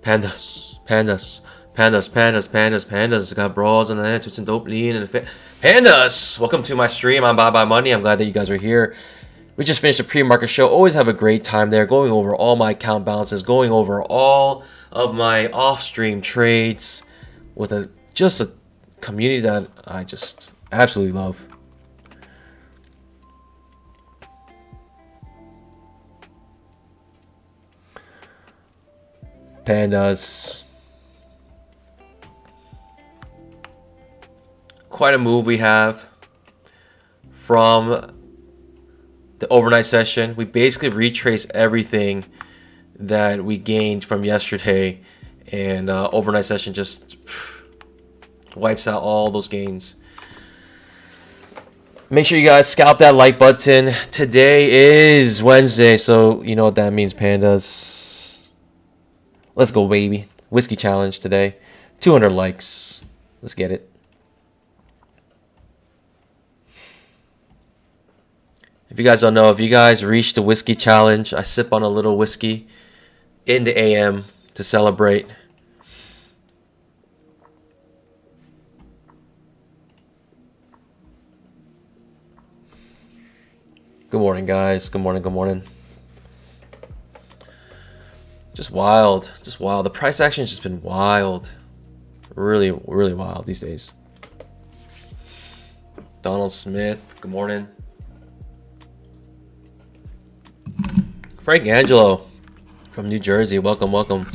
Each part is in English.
Pandas, pandas, pandas, pandas, pandas, pandas. Got brawls on the net, twitching dope lean and pandas. Welcome to my stream. I'm Bye Money. I'm glad that you guys are here. We just finished a pre-market show. Always have a great time there, going over all my account balances, going over all of my off-stream trades with just a community that I just absolutely love. Pandas. Quite a move we have from the overnight session. We basically retrace everything that we gained from yesterday, and overnight session just wipes out all those gains. Make sure you guys scalp that like button. Today is Wednesday, so you know what that means, pandas. Let's go, baby. Whiskey challenge today. 200 likes. Let's get it. If you guys don't know, if you guys reach the whiskey challenge, I sip on a little whiskey in the AM to celebrate. Good morning, guys. Good morning, good morning. Just wild. Just wild. The price action has just been wild. Really, really wild these days. Donald Smith, good morning. Frank Angelo from New Jersey, welcome, welcome.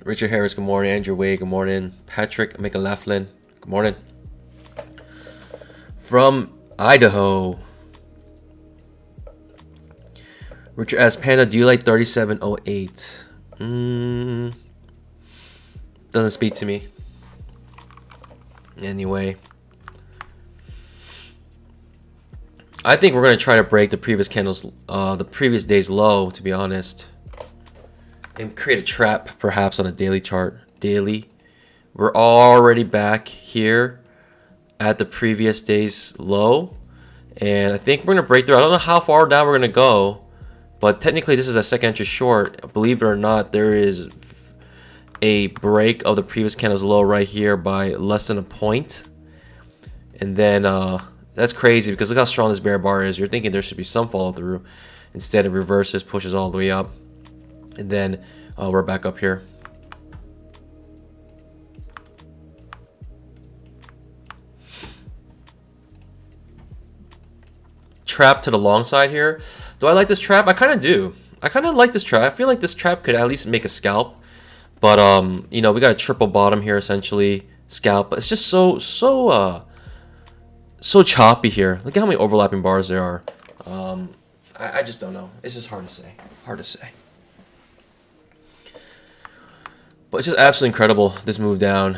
Richard Harris, good morning. Andrew Wade, good morning. Patrick McLaughlin, good morning. From Idaho, Richard S. Panda, do you like 3708? Doesn't speak to me. Anyway, I think we're gonna try to break the previous candles, the previous day's low, to be honest, and create a trap perhaps on a daily chart. Daily, we're already back here at the previous day's low, and I think we're gonna break through. I don't know how far down we're gonna go. But technically, this is a second entry short. Believe it or not, there is a break of the previous candle's low right here by less than a point. And then that's crazy because look how strong this bear bar is. You're thinking there should be some follow through. Instead, it reverses, pushes all the way up. And then we're back up here. Trap to the long side here. Do I like this trap? I kind of do. I kind of like this trap. I feel like this trap could at least make a scalp, but you know, we got a triple bottom here essentially. Scalp, but it's just so choppy here. Look at how many overlapping bars there are. I just don't know. It's just hard to say. Hard to say. But it's just absolutely incredible, this move down.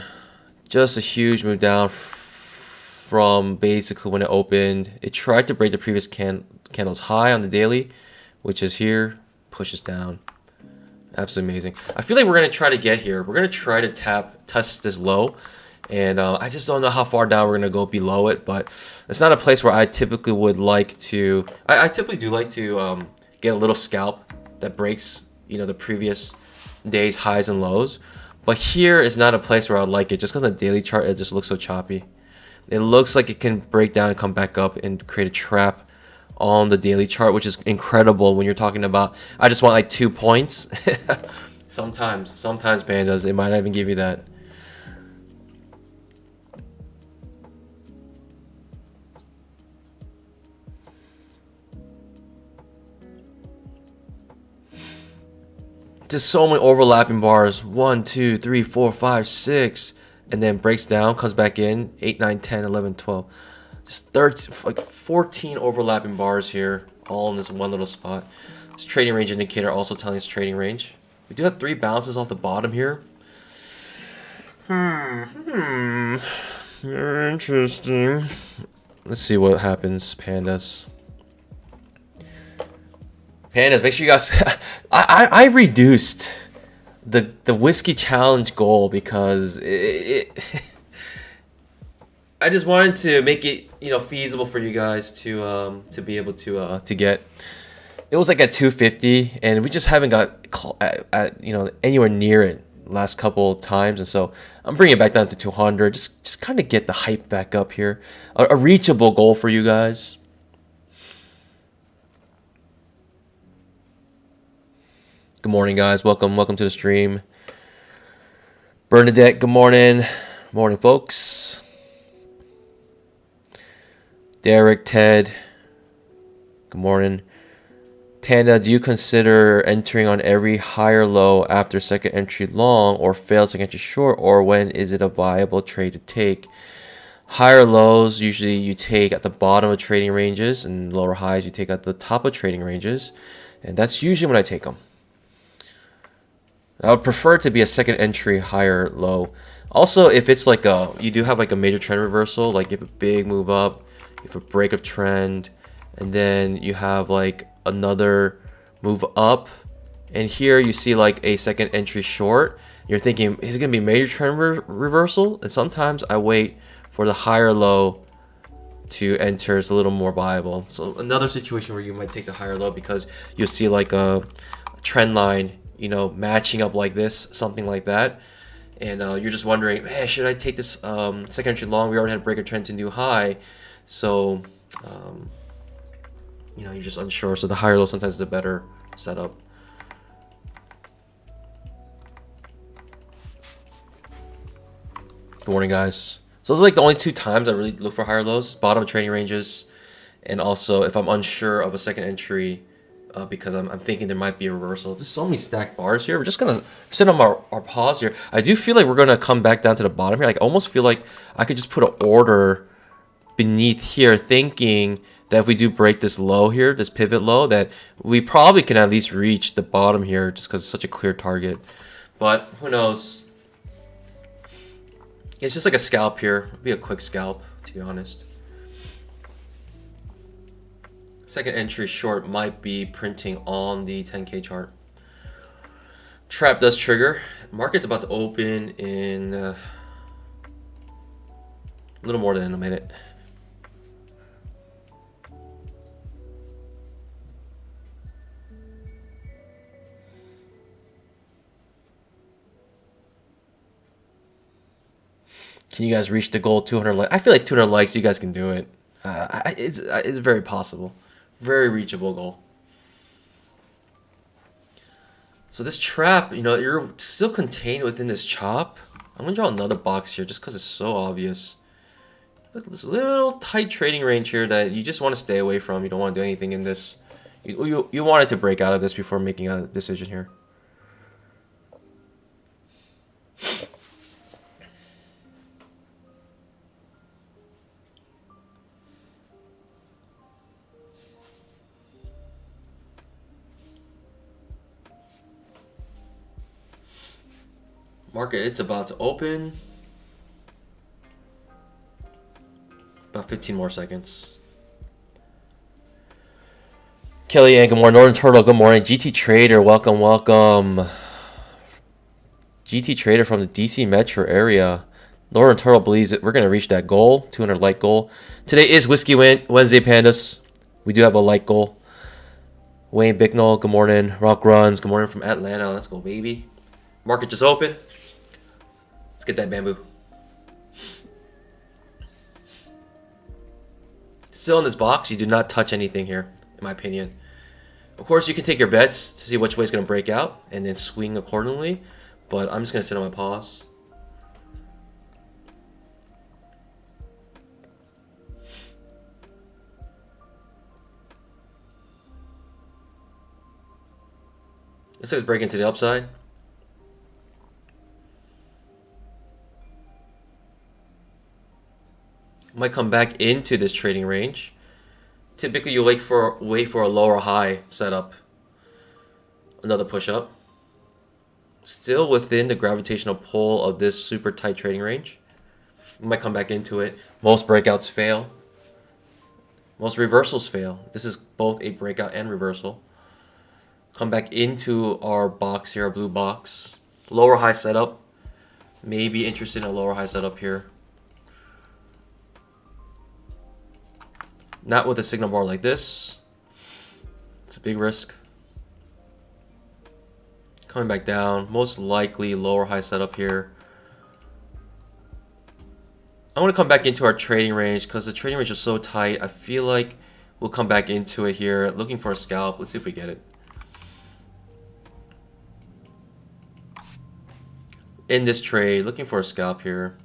Just a huge move down from basically when it opened. It tried to break the previous candle's high on the daily, which is here, pushes down. Absolutely amazing. I feel like we're going to try to get here. We're going to try to test this low, and I just don't know how far down we're going to go below it, but it's not a place where I typically would like to. I typically do like to get a little scalp that breaks, you know, the previous day's highs and lows, but here is not a place where I would like it, just because on the daily chart it just looks so choppy. It looks like it can break down and come back up and create a trap on the daily chart, which is incredible when you're talking about, I just want like 2 points. sometimes pandas, it might not even give you that. Just so many overlapping bars. 1, 2, 3, 4, 5, 6. And then breaks down, comes back in, 8, 9, 10, 11, 12. Just 13, like 14 overlapping bars here, all in this one little spot. This trading range indicator also telling us trading range. We do have 3 bounces off the bottom here. Very interesting. Let's see what happens, pandas. Pandas, make sure you guys... I reduced the whiskey challenge goal because I just wanted to make it, you know, feasible for you guys to be able to get It was like at 250, and we just haven't got at anywhere near it last couple of times, and so I'm bringing it back down to 200. Just kind of get the hype back up here. A reachable goal for you guys. Good morning, guys. Welcome to the stream. Bernadette, good morning. Morning, folks. Derek, Ted, good morning. Panda, do you consider entering on every higher low after second entry long or failed second entry short, or when is it a viable trade to take? Higher lows usually you take at the bottom of trading ranges, and lower highs you take at the top of trading ranges, and that's usually when I take them. I would prefer it to be a second entry higher low. Also, if it's like you do have like a major trend reversal, like you have a big move up, you have a break of trend, and then you have like another move up, and here you see like a second entry short, you're thinking, is it going to be major trend reversal? And sometimes I wait for the higher low to enter. It's a little more viable. So another situation where you might take the higher low because you'll see like a trend line, matching up like this, something like that, and you're just wondering, man, should I take this second entry long? We already had a break of trend to new high, so you're just unsure. So the higher low sometimes is a better setup. Good morning, guys. So those are like the only two times I really look for higher lows: bottom of trading ranges, and also if I'm unsure of a second entry. Because I'm thinking there might be a reversal. There's so many stacked bars here. We're just gonna sit on our pause here. I do feel like we're gonna come back down to the bottom here. Like, I almost feel like I could just put an order beneath here, thinking that if we do break this low here, this pivot low, that we probably can at least reach the bottom here, just because it's such a clear target. But who knows? It's just like a scalp here. It'll be a quick scalp, to be honest. Second entry short might be printing on the 10K chart. Trap does trigger. Market's about to open in a little more than a minute. Can you guys reach the goal 200 likes? I feel like 200 likes, you guys can do it. It's very possible. Very reachable goal. So this trap, you're still contained within this chop. I'm gonna draw another box here just because it's so obvious. Look at this little tight trading range here that you just want to stay away from. You don't want to do anything in this. You want it to break out of this before making a decision here. Market, it's about to open. About 15 more seconds. Kellyanne, good morning. Northern Turtle, good morning. GT Trader, welcome. GT Trader from the DC metro area. Northern Turtle believes that we're going to reach that goal, 200 like goal. Today is Whiskey Wednesday, Pandas. We do have a like goal. Wayne Bicknell, good morning. Rock Runs, good morning from Atlanta. Let's go, baby. Market just open. Let's get that bamboo. Still in this box, you do not touch anything here, in my opinion. Of course, you can take your bets to see which way it's going to break out and then swing accordingly. But I'm just going to sit on my pause. This is breaking to the upside. Might come back into this trading range. Typically, you wait for a lower high setup. Another push up. Still within the gravitational pull of this super tight trading range. You might come back into it. Most breakouts fail. Most reversals fail. This is both a breakout and reversal. Come back into our box here, our blue box. Lower high setup. Maybe interested in a lower high setup here. Not with a signal bar like this. It's big risk. Coming back down, most likely lower high setup here. I want to come back into our trading range because the trading range is so tight. I feel like we'll come back into it here, looking for a scalp. Let's see if we get it. In this trade, looking for a scalp here.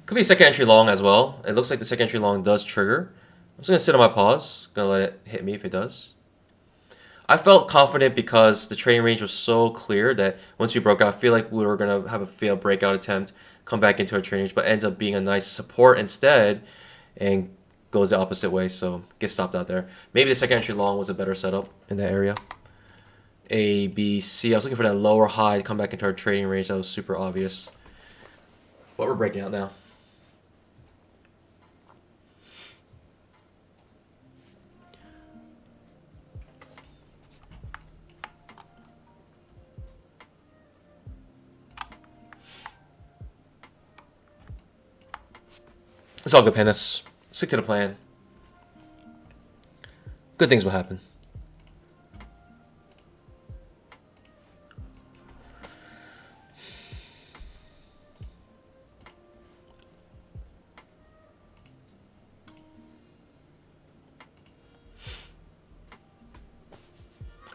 Could be second entry long as well. It looks like the second entry long does trigger. I'm just going to sit on my pause. Going to let it hit me if it does. I felt confident because the trading range was so clear that once we broke out, I feel like we were going to have a failed breakout attempt, come back into our trading range, but ends up being a nice support instead and goes the opposite way, so get stopped out there. Maybe the second entry long was a better setup in that area. A, B, C. I was looking for that lower high to come back into our trading range. That was super obvious. But we're breaking out now. It's all good, Pandas. Stick to the plan. Good things will happen.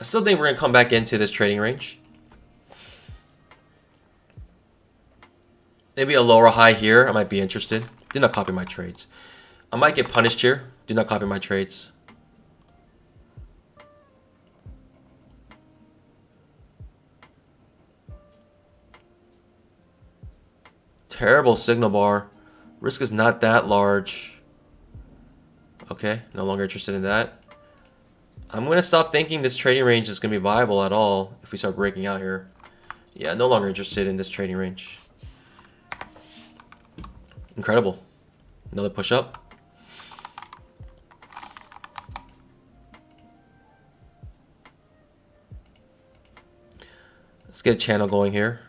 I still think we're going to come back into this trading range. Maybe a lower high here. I might be interested. Do not copy my trades. I might get punished here. Do not copy my trades. Terrible signal bar. Risk is not that large. Okay, no longer interested in that. I'm going to stop thinking this trading range is going to be viable at all if we start breaking out here. Yeah, no longer interested in this trading range. Incredible. Another push up. Let's get a channel going here.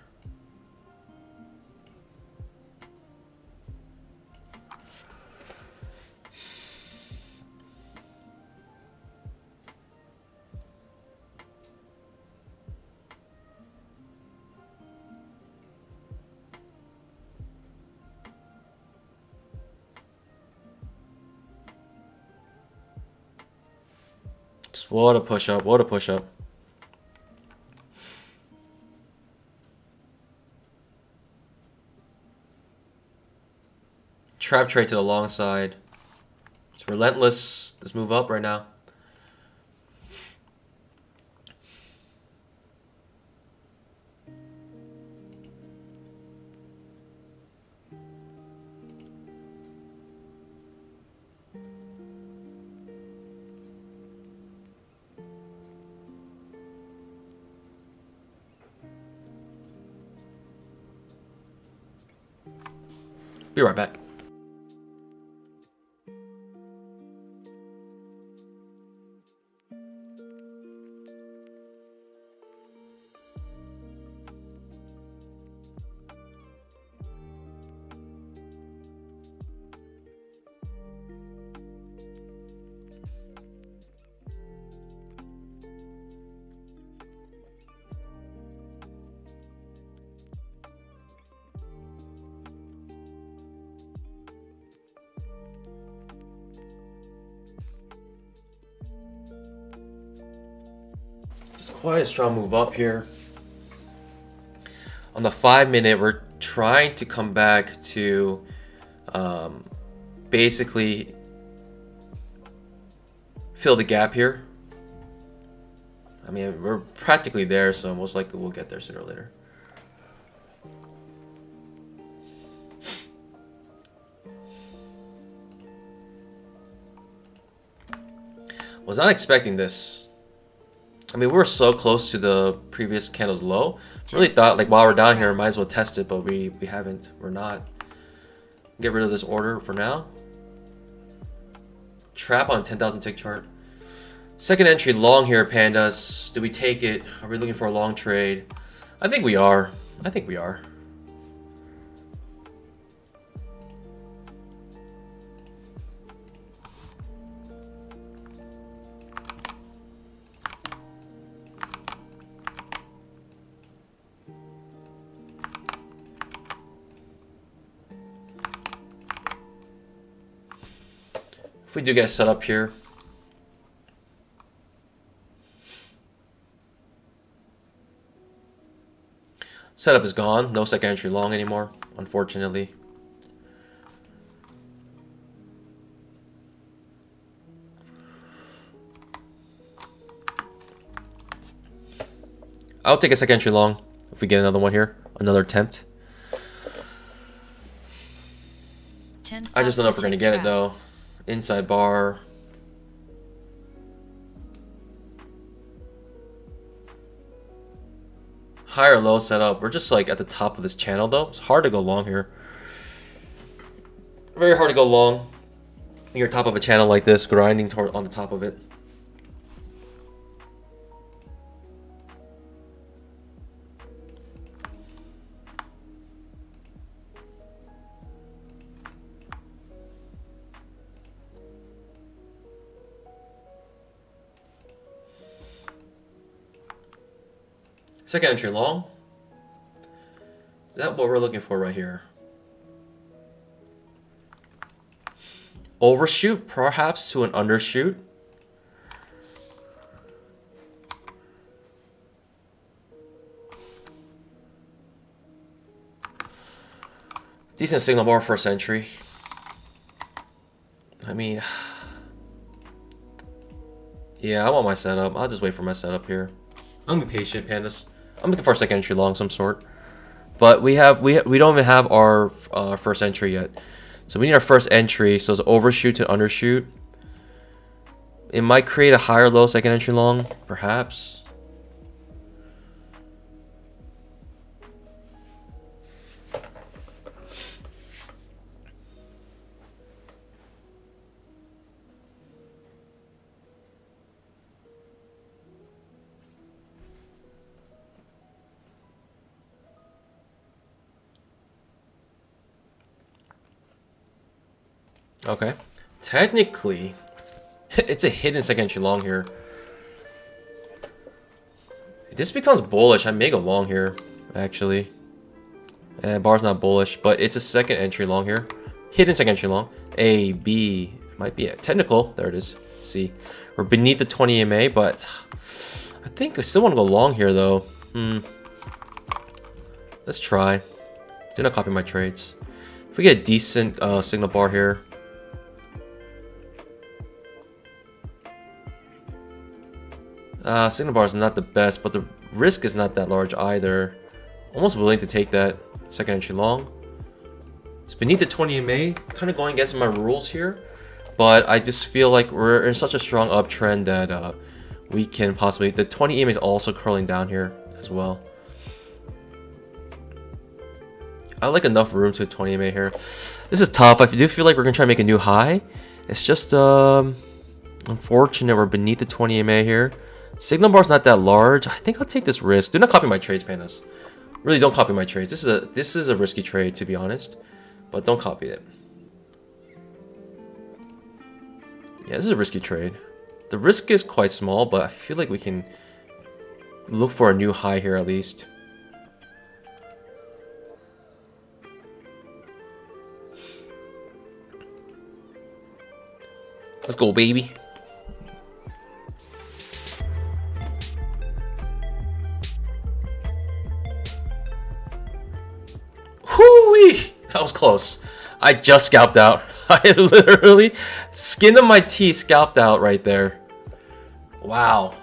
Just what a push up, what a push up. Trap trade to the long side. It's relentless. Let's move up right now. Be right back. It's quite a strong move up here. On the 5 minute, we're trying to come back to basically fill the gap here. I mean, we're practically there, so most likely we'll get there sooner or later. Was not expecting this. I mean, we were so close to the previous candle's low. Really thought, like, while we're down here, might as well test it, but we haven't. We're not. Get rid of this order for now. Trap on 10,000 tick chart. Second entry long here, Pandas. Do we take it? Are we looking for a long trade? I think we are. I think we are. If we do get set up here, setup is gone. No second entry long anymore, unfortunately. I'll take a second entry long if we get another one here. Another attempt. I just don't know if we're going to get it though. Inside bar. High or low setup. We're just like at the top of this channel though. It's hard to go long here. Very hard to go long. You're top of a channel like this, grinding toward on the top of it. Second entry long. Is that what we're looking for right here? Overshoot, perhaps to an undershoot. Decent signal bar first entry. I mean, yeah, I want my setup. I'll just wait for my setup here. I'm gonna be patient, pandas. I'm looking for a second entry long of some sort, but we don't even have our first entry yet. So we need our first entry. So it's overshoot to undershoot. It might create a higher low second entry long, perhaps. Okay, technically, it's a hidden second entry long here. If this becomes bullish, I may go long here, actually. And bar's not bullish, but it's a second entry long here. Hidden second entry long. A, B, might be a technical. There it is. C. We're beneath the 20 EMA, but I think I still want to go long here, though. Let's try. Do not copy my trades. If we get a decent signal bar here. Signal bar is not the best, but the risk is not that large either. Almost willing to take that second entry long. It's beneath the 20 EMA, kind of going against my rules here, but I just feel like we're in such a strong uptrend that we can possibly. The 20 EMA is also curling down here as well. I like enough room to 20 EMA here. This is tough. I do feel like we're gonna try to make a new high. It's just unfortunate we're beneath the 20 EMA here. Signal bar's not that large. I think I'll take this risk. Do not copy my trades, pandas. Really, don't copy my trades. This is a risky trade, to be honest, but don't copy it. Yeah, this is a risky trade. The risk is quite small, but I feel like we can look for a new high here at least. Let's go, baby. Whoo-wee! That was close. I just scalped out. I literally, skin of my teeth, scalped out right there. Wow.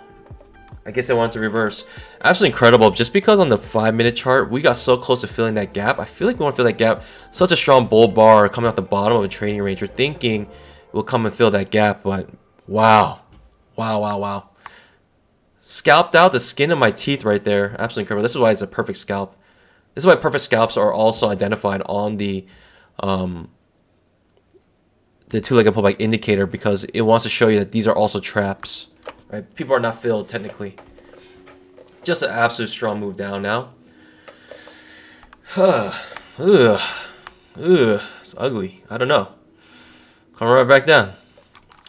I guess I wanted to reverse. Absolutely incredible. Just because on the 5-minute chart, we got so close to filling that gap. I feel like we want to fill that gap. Such a strong bull bar coming off the bottom of a trading range. You're thinking we'll come and fill that gap, but wow. Wow. Scalped out the skin of my teeth right there. Absolutely incredible. This is why it's a perfect scalp. This is why perfect scalps are also identified on the two-legged pullback indicator, because it wants to show you that these are also traps. Right? People are not filled technically. Just an absolute strong move down now. It's ugly. I don't know. Come right back down.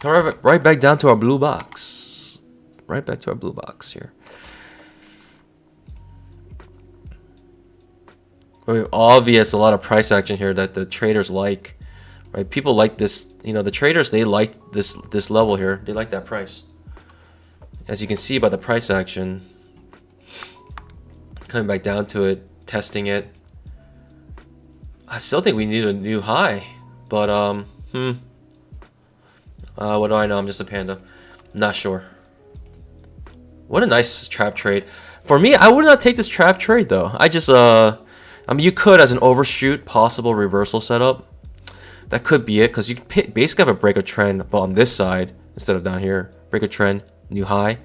Come right back down to our blue box. Right back to our blue box here. Very obvious, a lot of price action here that the traders like. right? People like this, you know, the traders, they like this level here. They like that price. As you can see by the price action, coming back down to it, testing it. I still think we need a new high, but what do I know? I'm just a panda. Not sure. What a nice trap trade. For me, I would not take this trap trade though. I just I mean, you could as an overshoot possible reversal setup. That could be it, because you basically have a break of trend, but on this side instead of down here. Break of trend, new high.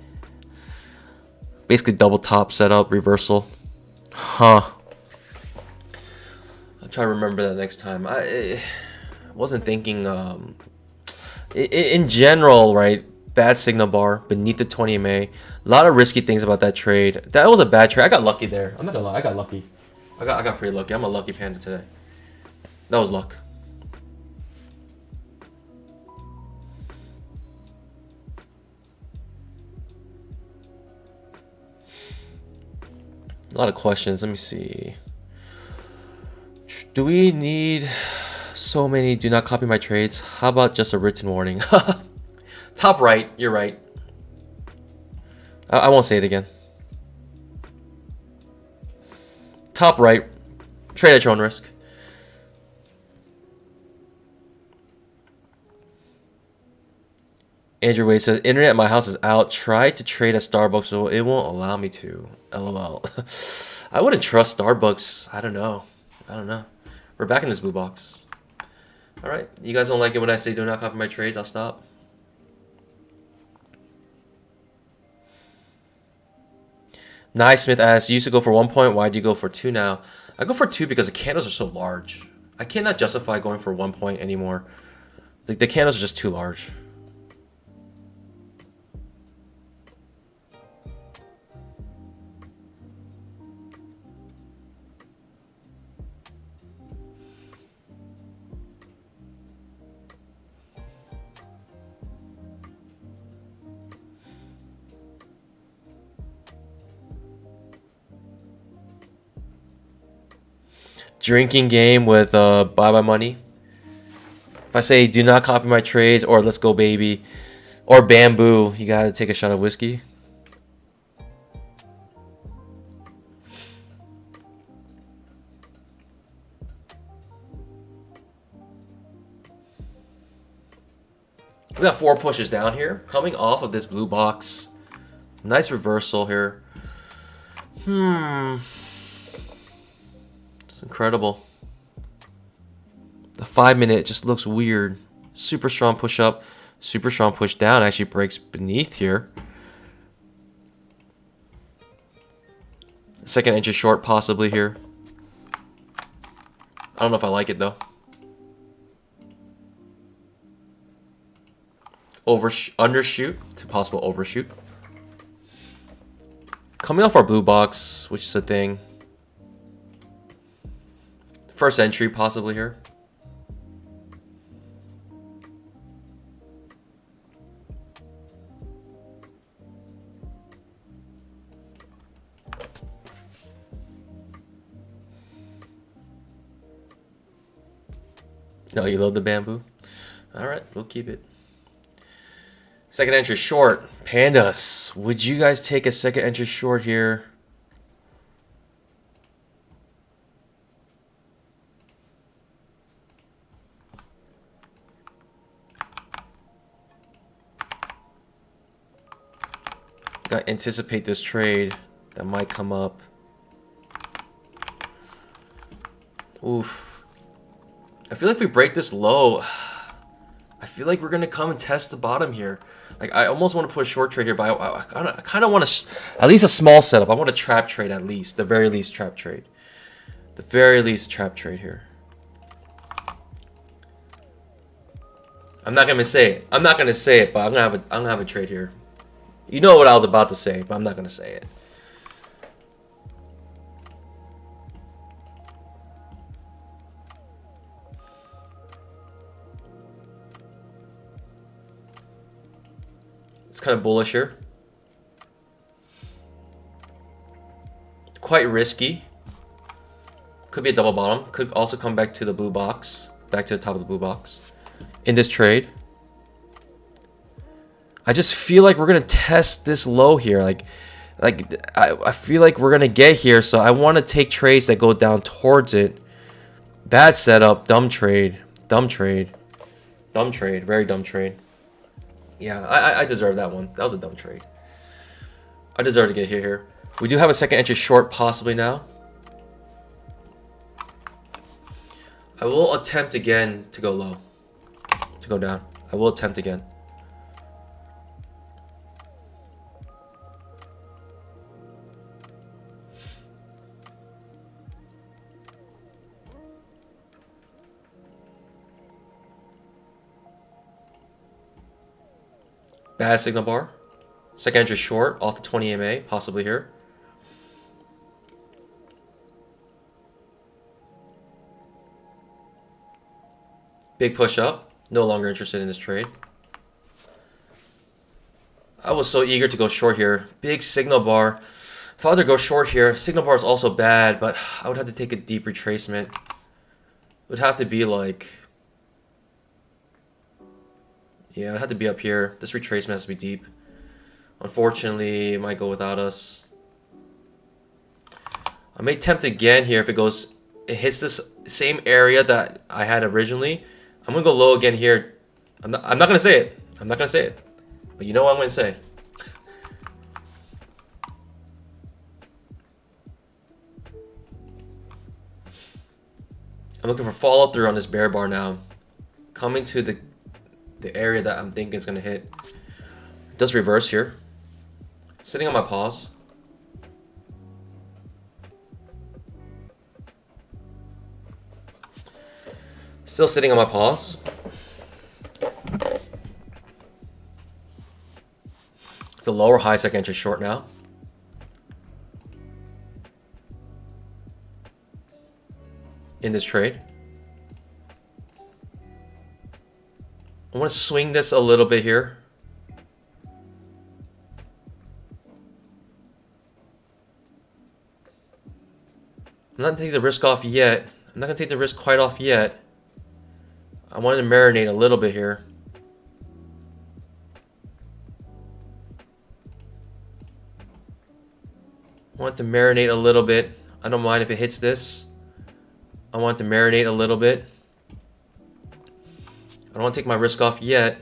Basically double top setup, reversal. Huh. I'll try to remember that next time. I wasn't thinking in general, right? Bad signal bar beneath the 20 MA. A lot of risky things about that trade. That was a bad trade. I got lucky there. I'm not gonna lie. I got lucky. I got pretty lucky. I'm a lucky panda today. That was luck. A lot of questions. Let me see. Do we need so many do not copy my trades? How about just a written warning? Top right. You're right. I won't say it again. Top right. Trade at your own risk. Andrew Wade says, internet at my house is out. Try to trade at Starbucks, so it won't allow me to. LOL. I wouldn't trust Starbucks. I don't know. We're back in this blue box. Alright. You guys don't like it when I say do not copy my trades? I'll stop. Nice Smith asks, you used to go for 1 point. Why do you go for 2 now? I go for 2 because the candles are so large. I cannot justify going for 1 point anymore. The candles are just too large. Drinking game with bye money. If I say do not copy my trades or let's go baby or bamboo, you gotta take a shot of whiskey. We got 4 pushes down here coming off of this blue box. Nice reversal here. It's incredible. The 5 minute just looks weird. Super strong push up, super strong push down. Actually breaks beneath here. Second entry short possibly here. I don't know if I like it though. Undershoot to possible overshoot. Coming off our blue box, which is a thing. First entry possibly here. No, you love the bamboo? Alright, we'll keep it. Second entry short. Pandas. Would you guys take a second entry short here? Gotta anticipate this trade that might come up. Oof. I feel like if we break this low, I feel like we're gonna come and test the bottom here. Like I almost want to put a short trade here, but I kind of want to at least a small setup. I want a trap trade at least, the very least trap trade, the very least trap trade here. I'm not gonna say it. I'm not gonna say it, but I'm gonna have a trade here. You know what I was about to say, but I'm not gonna say it. It's kind of bullish here. Quite risky. Could be a double bottom. Could also come back to the blue box. back to the top of the blue box. In this trade, I just feel like we're gonna test this low here. I feel like we're gonna get here, so I want to take trades that go down towards it. Bad setup, dumb trade, dumb trade, dumb trade, very dumb trade. Yeah, I deserve that one. That was a dumb trade. I deserve to get here. We do have a second entry short possibly now. I will attempt again to go low, to go down. I will attempt again. Bad signal bar. Second entry short off the 20 EMA, possibly here. Big push up. No longer interested in this trade. I was so eager to go short here. Big signal bar. If I were to go short here, signal bar is also bad, but I would have to take a deep retracement. It would have to be like... yeah, it'd have to be up here. This retracement has to be deep. Unfortunately, it might go without us. I may tempt again here if it hits this same area that I had originally. I'm gonna go low again here. I'm not gonna say it. I'm not gonna say it. But you know what I'm gonna say. I'm looking for follow through on this bear bar now. Coming to the area that I'm thinking is gonna hit. It does reverse here. Sitting on my pause. Still sitting on my pause. It's a lower high second entry short now. In this trade. I want to swing this a little bit here. I'm not going to take the risk off yet. I'm not going to take the risk quite off yet. I wanted to marinate a little bit here. I want to marinate a little bit. I don't mind if it hits this. I want to marinate a little bit. I don't want to take my risk off yet.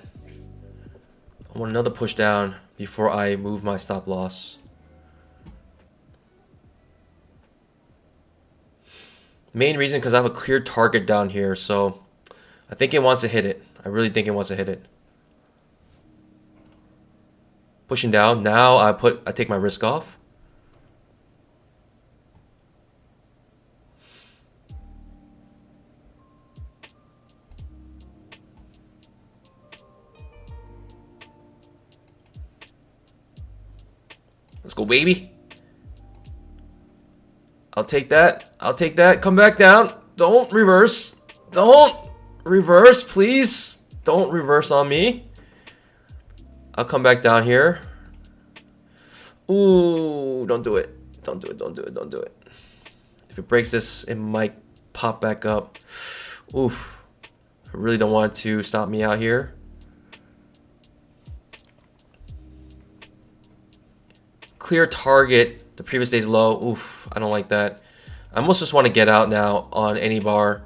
I want another push down before I move my stop loss. Main reason because I have a clear target down here, so I think it wants to hit it. I really think it wants to hit it. Pushing down. Now I take my risk off. Let's go, baby. I'll take that. I'll take that. Come back down. Don't reverse. Don't reverse, please. Don't reverse on me. I'll come back down here. Ooh, don't do it. Don't do it. Don't do it. Don't do it. If it breaks this, it might pop back up. Oof. I really don't want it to stop me out here. Clear target, the previous day's low. Oof, I don't like that. I almost just want to get out now on any bar.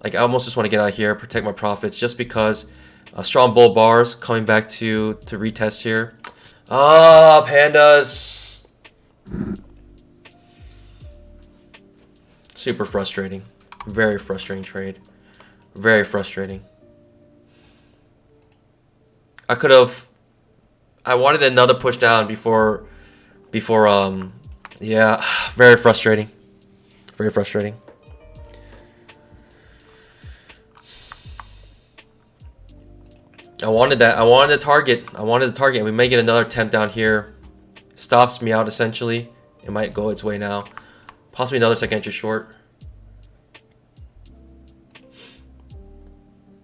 Like, I almost just want to get out here, protect my profits, just because strong bull bars coming back to retest here. Ah, pandas. Super frustrating. Very frustrating trade. Very frustrating. I wanted another push down before yeah, very frustrating. Very frustrating. I wanted that. I wanted the target. I wanted the target. We may get another attempt down here. Stops me out essentially. It might go its way now. Possibly another second entry short.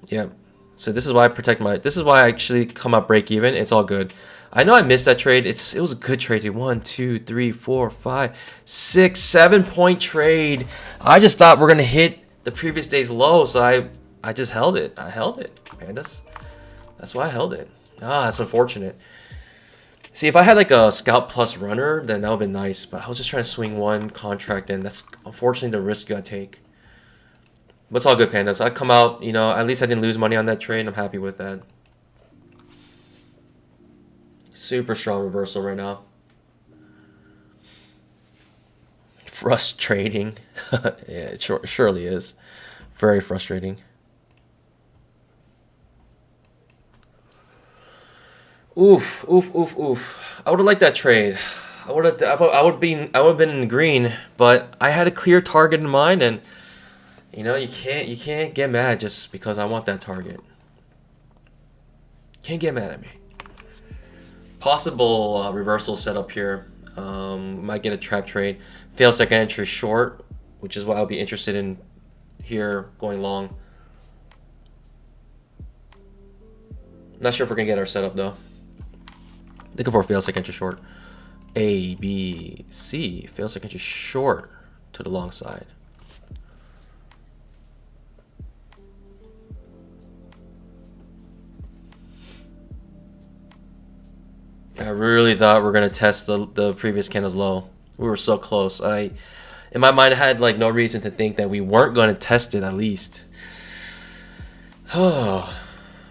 Yeah. So this is why I protect my. This is why I actually come out break even. It's all good. I know I missed that trade. It was a good trade. 1, 2, 3, 4, 5, 6, 7 point trade. I just thought we're gonna hit the previous day's low, so I just held it. I held it, pandas. That's why I held it. Ah, that's unfortunate. See, if I had like a scalp plus runner, then that would have been nice. But I was just trying to swing one contract, and that's unfortunately the risk you gotta take. But it's all good, pandas. I come out, you know, at least I didn't lose money on that trade. I'm happy with that. Super strong reversal right now. Frustrating. Yeah, it surely is. Very frustrating. Oof, oof, oof, oof. I would have liked that trade. I would have been in the green, but I had a clear target in mind, and you know, you can't get mad just because I want that target. Can't get mad at me. Possible reversal setup here. Might get a trap trade. Fail second entry short, which is what I'll be interested in here going long. Not sure if we're gonna get our setup though. Looking for a fail second entry short. A, B, C. Fail second entry short to the long side. I really thought we were gonna test the previous candle's low. We were so close. In my mind, I had like no reason to think that we weren't gonna test it at least. Oh,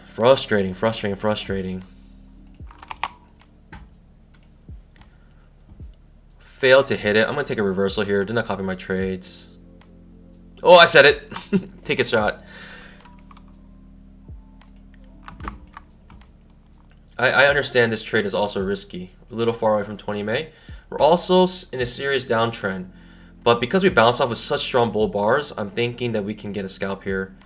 frustrating, frustrating, frustrating. Failed to hit it. I'm gonna take a reversal here. Do not copy my trades. Oh, I said it. Take a shot. I understand this trade is also risky. A little far away from 20 May. We're also in a serious downtrend. But because we bounced off with such strong bull bars, I'm thinking that we can get a scalp here.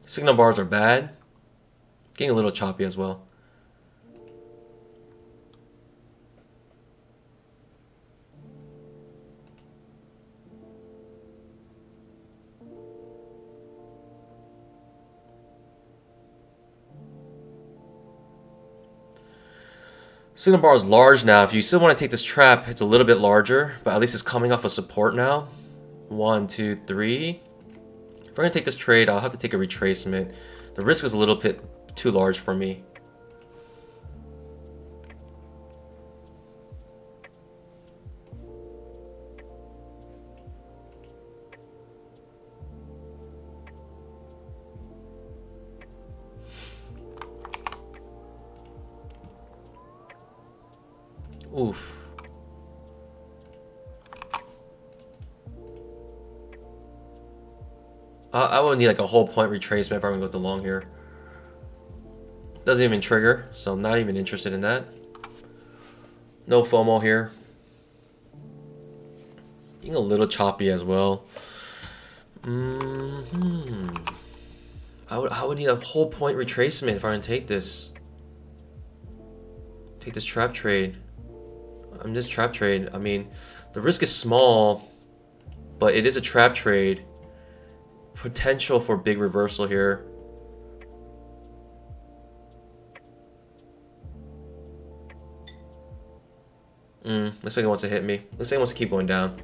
Signal bars are bad. Getting a little choppy as well. Signal bar is large now. If you still want to take this trap, it's a little bit larger, but at least it's coming off of support now. 1, 2, 3. If we're going to take this trade, I'll have to take a retracement. The risk is a little bit too large for me. Oof. I would need like a whole point retracement if I'm gonna go to long here. Doesn't even trigger, so I'm not even interested in that. No FOMO here. Being a little choppy as well. I would need a whole point retracement if I'm gonna take this. Take this trap trade. This trap trade. I mean, the risk is small, but it is a trap trade. Potential for big reversal here. Looks like it wants to hit me. Looks like it wants to keep going down.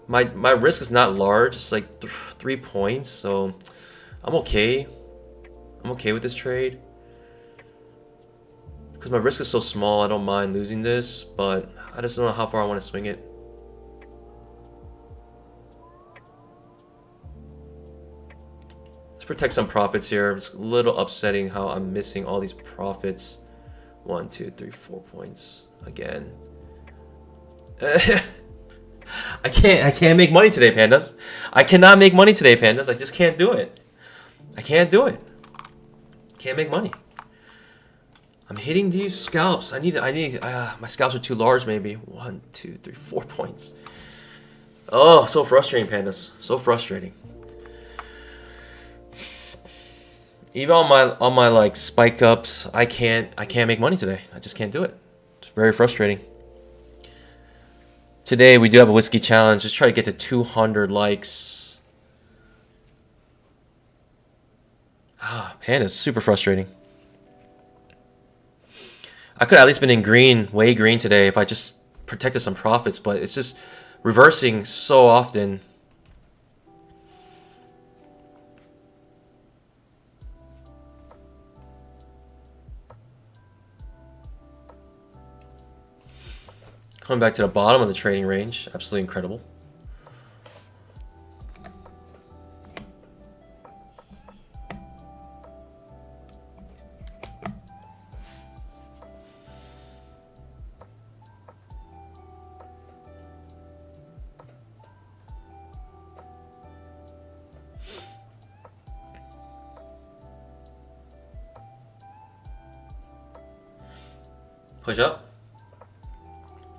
My risk is not large. It's like 3 points, so I'm okay. I'm okay with this trade. Because my risk is so small, I don't mind losing this, but I just don't know how far I want to swing it. Let's protect some profits here. It's a little upsetting how I'm missing all these profits. 1, 2, 3, 4 points again. I can't make money today, pandas. I cannot make money today, pandas. I just can't do it. I can't do it. Can't make money. I'm hitting these scalps. I need my scalps are too large maybe. 1, 2, 3, 4 points. Oh, so frustrating, pandas. So frustrating. Even on my like spike ups, I can't make money today. I just can't do it. It's very frustrating. Today we do have a whiskey challenge. Just try to get to 200 likes. Panda's super frustrating. I could have at least been in green, way green today if I just protected some profits, but it's just reversing so often. Coming back to the bottom of the trading range, absolutely incredible. Push up.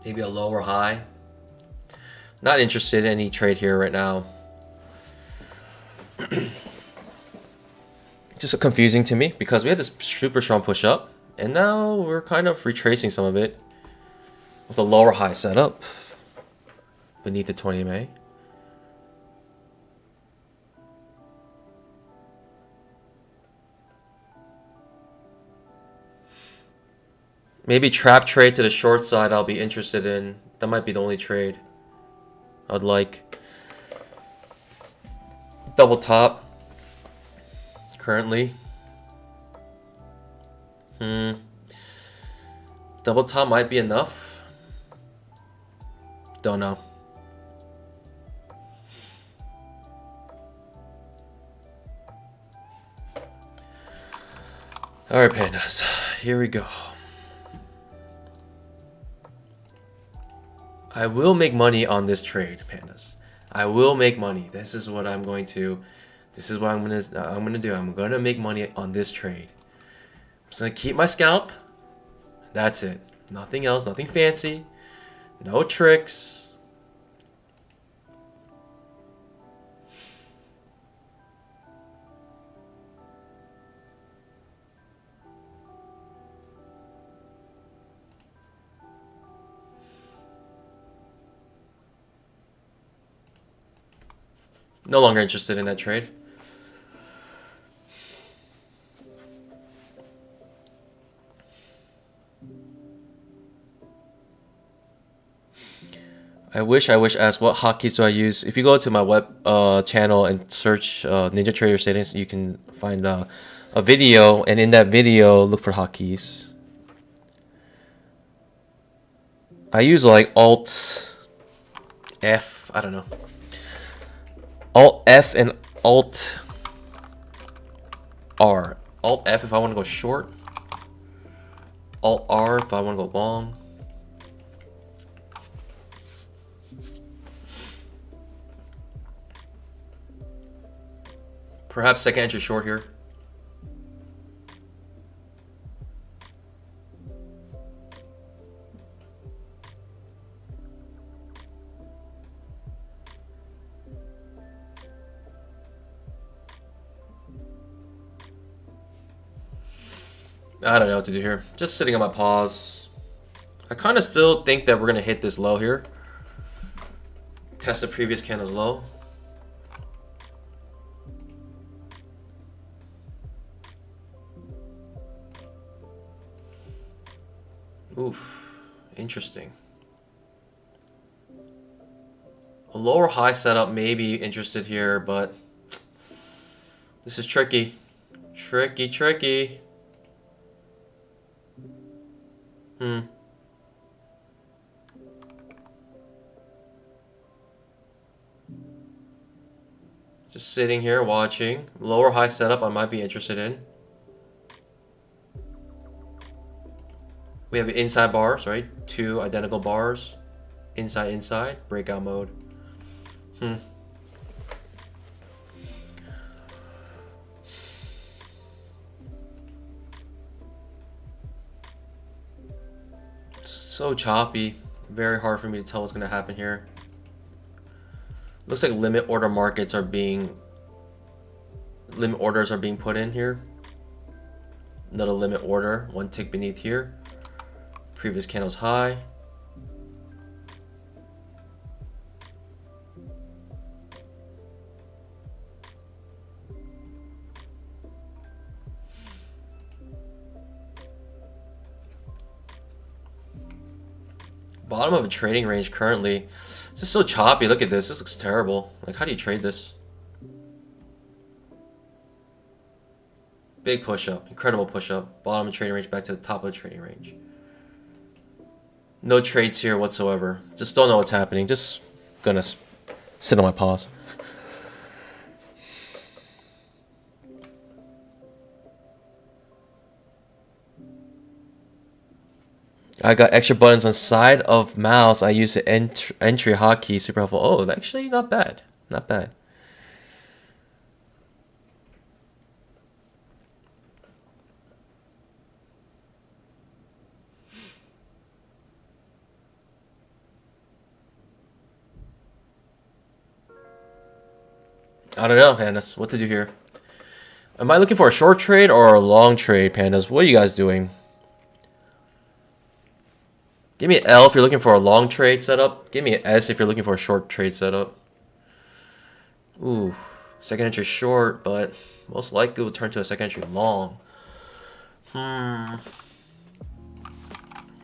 Maybe a lower high. Not interested in any trade here right now. Just confusing to me because we had this super strong push up and now we're kind of retracing some of it with a lower high setup beneath the 20 MA. Maybe trap trade to the short side I'll be interested in. That might be the only trade I'd like. Double top currently. Double top might be enough. Don't know. Alright, pandas. Here we go. I will make money on this trade, pandas. I will make money. This is what I'm going to. This is what I'm gonna do. I'm gonna make money on this trade. I'm just gonna keep my scalp. That's it. Nothing else. Nothing fancy. No tricks. No longer interested in that trade. I wish asked what hotkeys do I use. If you go to my web channel and search Ninja Trader settings, you can find a video, and in that video look for hotkeys. I use like Alt F, I don't know. Alt F and Alt R. Alt F if I want to go short. Alt R if I want to go long. Perhaps second entry short here. I don't know what to do here. Just sitting on my pause. I kind of still think that we're going to hit this low here. Test the previous candle's low. Oof, interesting. A lower high setup may be interested here, but this is tricky. Tricky. Just sitting here watching. Lower high setup I might be interested in. We have inside bars, right? Two identical bars. Inside, breakout mode. So choppy. Very hard for me to tell what's going to happen here. Looks like limit orders are being put in here. Another limit order, one tick beneath here. Previous candle's high. Bottom of a trading range currently. This is so choppy. Look at this. This looks terrible. Like, how do you trade this? Big push up. Incredible push up. Bottom of the trading range back to the top of the trading range. No trades here whatsoever. Just don't know what's happening. Just gonna sit on my paws. I got extra buttons on side of mouse. I use the entry hotkey. Super helpful. Oh, actually not bad. Not bad. I don't know, Pandas. What to do here? Am I looking for a short trade or a long trade, Pandas? What are you guys doing? Give me an L if you're looking for a long trade setup. Give me an S if you're looking for a short trade setup. Ooh, second entry short, but most likely will turn to a second entry long.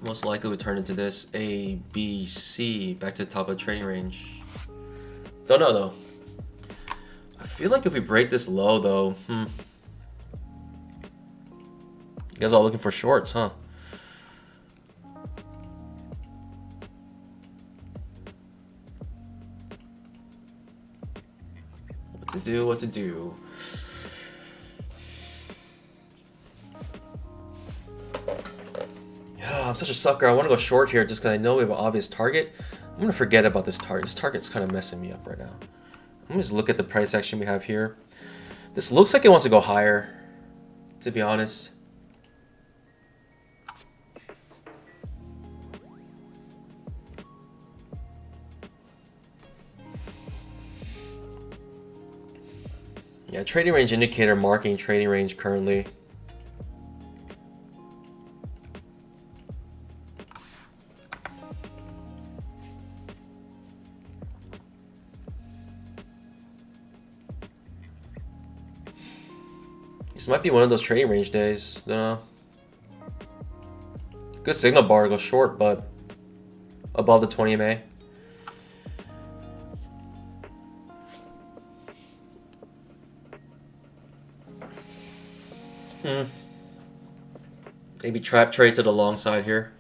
Most likely would turn into this A, B, C, back to the top of the trading range. Don't know though. I feel like if we break this low though, You guys all looking for shorts, huh? What to do, what to do. I'm such a sucker. I want to go short here just because I know we have an obvious target. I'm going to forget about this target. This target's kind of messing me up right now. I'm going to just look at the price action we have here. This looks like it wants to go higher, to be honest. Yeah, trading range indicator marking trading range currently. This might be one of those trading range days. No. Good signal bar to go short, but above the 20 MA. Maybe trap trade to the long side here.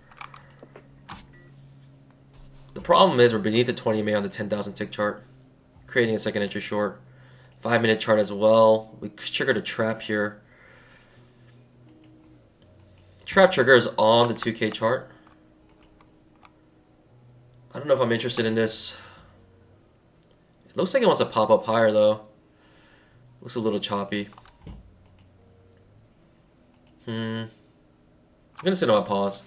The problem is we're beneath the 20 MA on the 10,000 tick chart, creating a second entry short. 5-minute chart as well. We triggered a trap here. Trap trigger is on the 2K chart. I don't know if I'm interested in this. It looks like it wants to pop up higher though. Looks a little choppy. I'm gonna sit on my pause.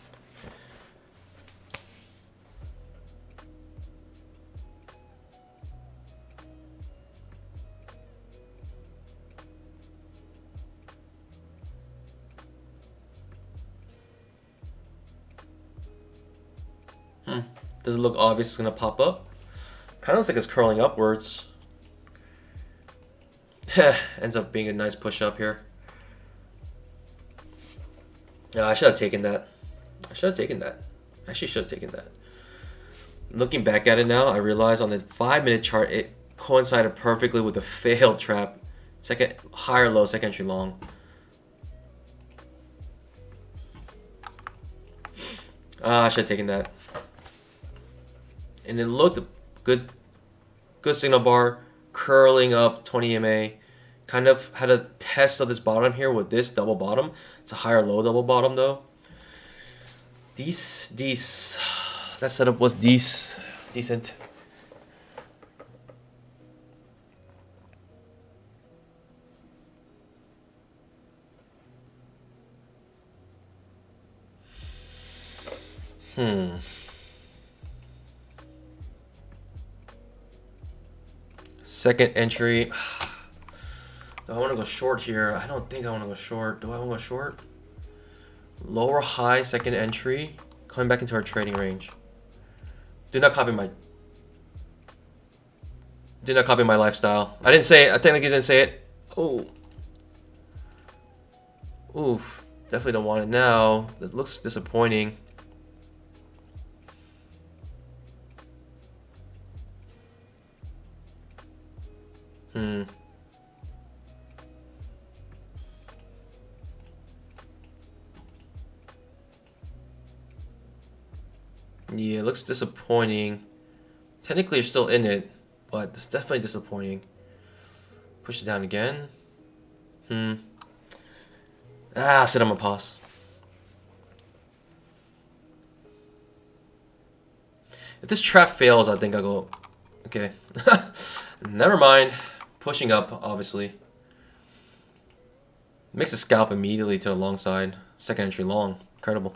Doesn't look obvious it's gonna pop up. Kind of looks like it's curling upwards. Ends up being a nice push up here. Yeah, I should have taken that. I should have taken that. Actually, should have taken that. Looking back at it now, I realize on the 5-minute chart, it coincided perfectly with a failed trap. Second higher low, second entry long. I should have taken that. And it looked good signal bar, curling up 20 MA. Kind of had a test of this bottom here with this double bottom. It's a higher low double bottom though. That setup was decent. Second entry. Do I want to go short here? I don't think I want to go short. Do I want to go short? Lower high, second entry. Coming back into our trading range. Do not copy my lifestyle. I didn't say it. I technically didn't say it. Oh. Oof. Definitely don't want it now. This looks disappointing. Yeah, it looks disappointing. Technically, you're still in it, but it's definitely disappointing. Push it down again. I said I'm gonna pause. If this trap fails, I think I'll go. Okay. Never mind. Pushing up, obviously. Makes a scalp immediately to the long side. Second entry long. Incredible.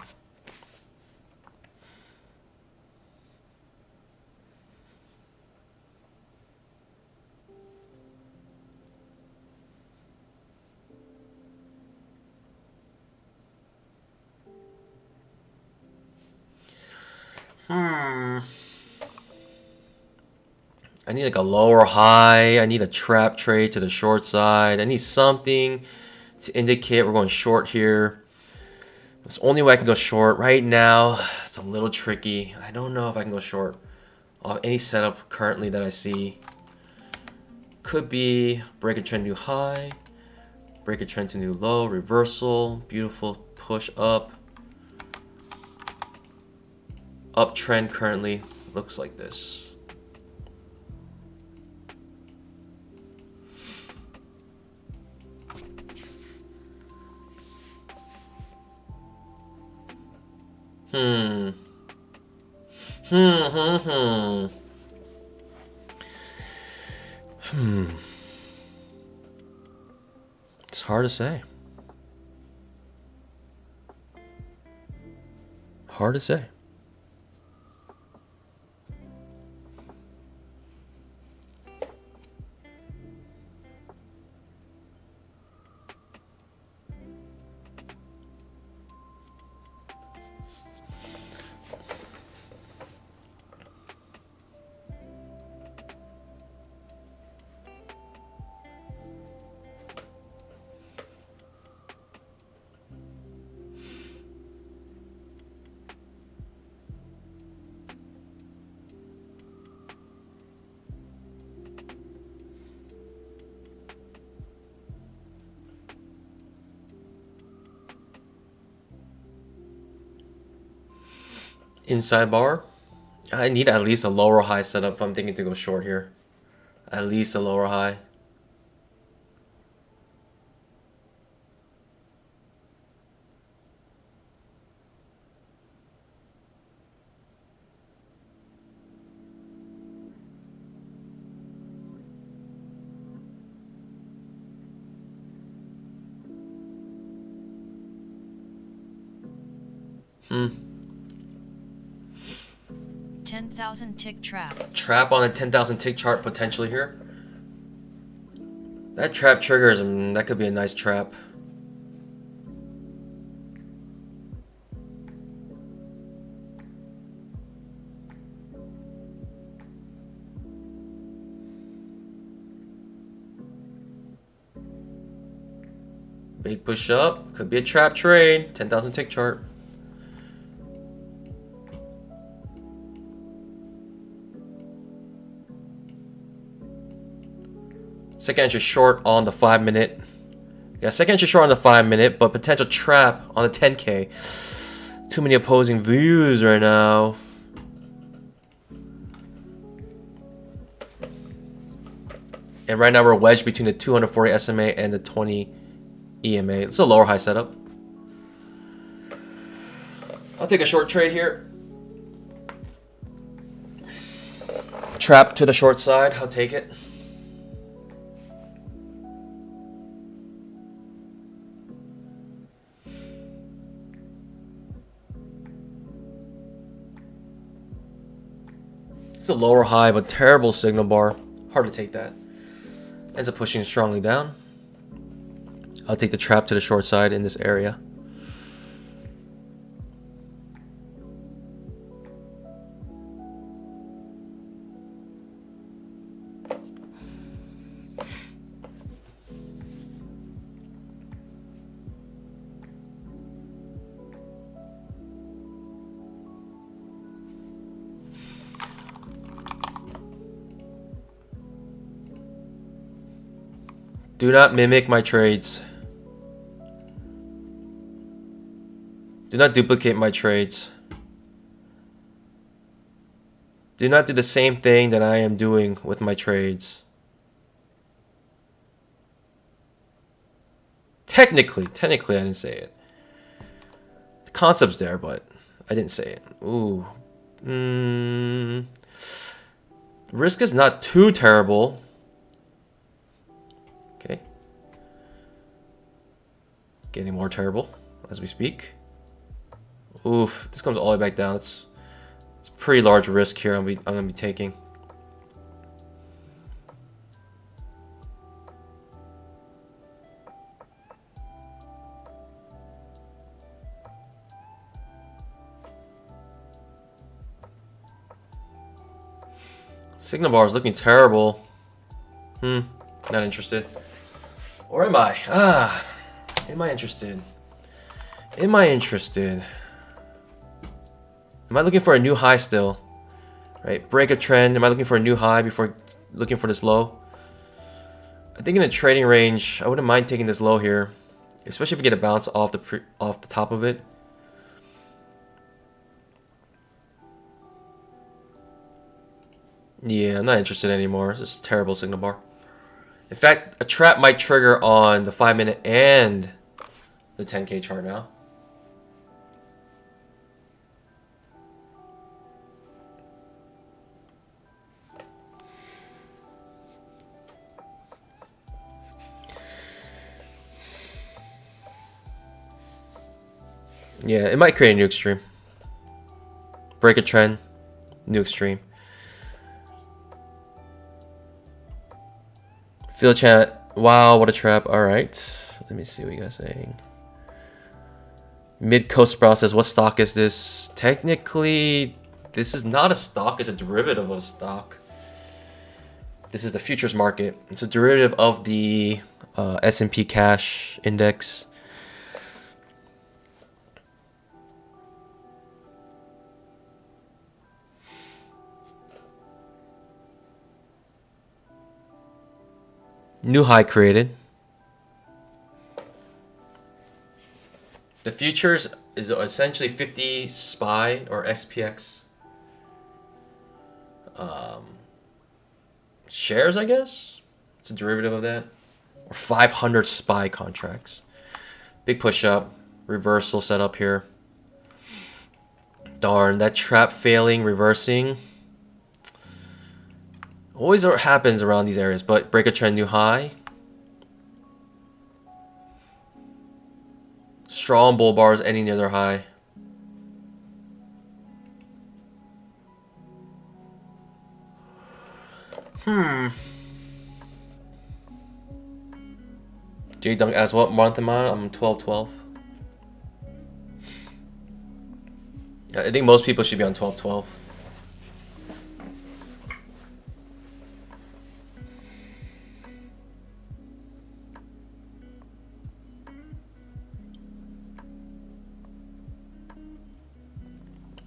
I need like a lower high. I need a trap trade to the short side. I need something to indicate we're going short here. It's the only way I can go short. Right now, it's a little tricky. I don't know if I can go short off any setup currently that I see. Could be break a trend new high, break a trend to new low, reversal, beautiful push up. Uptrend currently looks like this. It's hard to say. Hard to say. Inside bar. I need at least a lower high setup if I'm thinking to go short here. At least a lower high. Hmm. 10,000 tick trap. Trap on a 10,000 tick chart potentially here. That trap triggers, that could be a nice trap. Big push up, could be a trap trade. 10,000 tick chart. Second entry short on the 5 minute. Yeah, second entry short on the 5 minute, but potential trap on the 10K. Too many opposing views right now. And right now we're wedged between the 240 SMA and the 20 EMA. It's a lower high setup. I'll take a short trade here. Trap to the short side, I'll take it. It's a lower high, but terrible signal bar. Hard to take that. Ends up pushing strongly down. I'll take the trap to the short side in this area. Do not mimic my trades. Do not duplicate my trades. Do not do the same thing that I am doing with my trades. Technically, I didn't say it. The concept's there, but I didn't say it. Ooh. Risk is not too terrible. Okay. Getting more terrible as we speak. Oof. This comes all the way back down. It's a pretty large risk here I'm gonna be taking. Signal bar is looking terrible. Not interested. Or am I? Am I interested? Am I interested? Am I looking for a new high still? Right, break a trend. Am I looking for a new high before looking for this low? I think in a trading range, I wouldn't mind taking this low here, especially if we get a bounce off the top of it. Yeah, I'm not interested anymore. It's just a terrible signal bar. In fact, a trap might trigger on the 5-minute and the 10K chart now. Yeah, it might create a new extreme. Break a trend, new extreme. Field chat. Wow, what a trap. Alright. Let me see what you guys are saying. Mid Coast Sprout says, what stock is this? Technically, this is not a stock, it's a derivative of a stock. This is the futures market. It's a derivative of the S&P cash index. New high created. The futures is essentially 50 SPY or SPX shares, I guess. It's a derivative of that. Or 500 SPY contracts. Big push up. Reversal set up here. Darn, that trap failing, reversing. Always happens around these areas, but break a trend new high. Strong bull bars ending near their high. J Dunk asks, what month am I? I'm 12-12. I think most people should be on 12-12.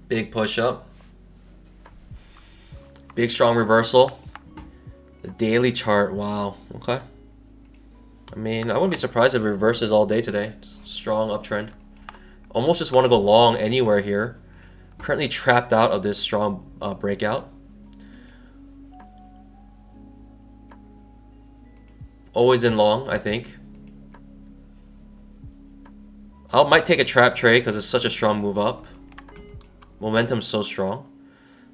Big push up. Big strong reversal. The daily chart, wow. Okay. I mean, I wouldn't be surprised if it reverses all day today. Just strong uptrend. Almost just want to go long anywhere here. Currently trapped out of this strong breakout. Always in long, I think. I might take a trap trade because it's such a strong move up. Momentum's so strong.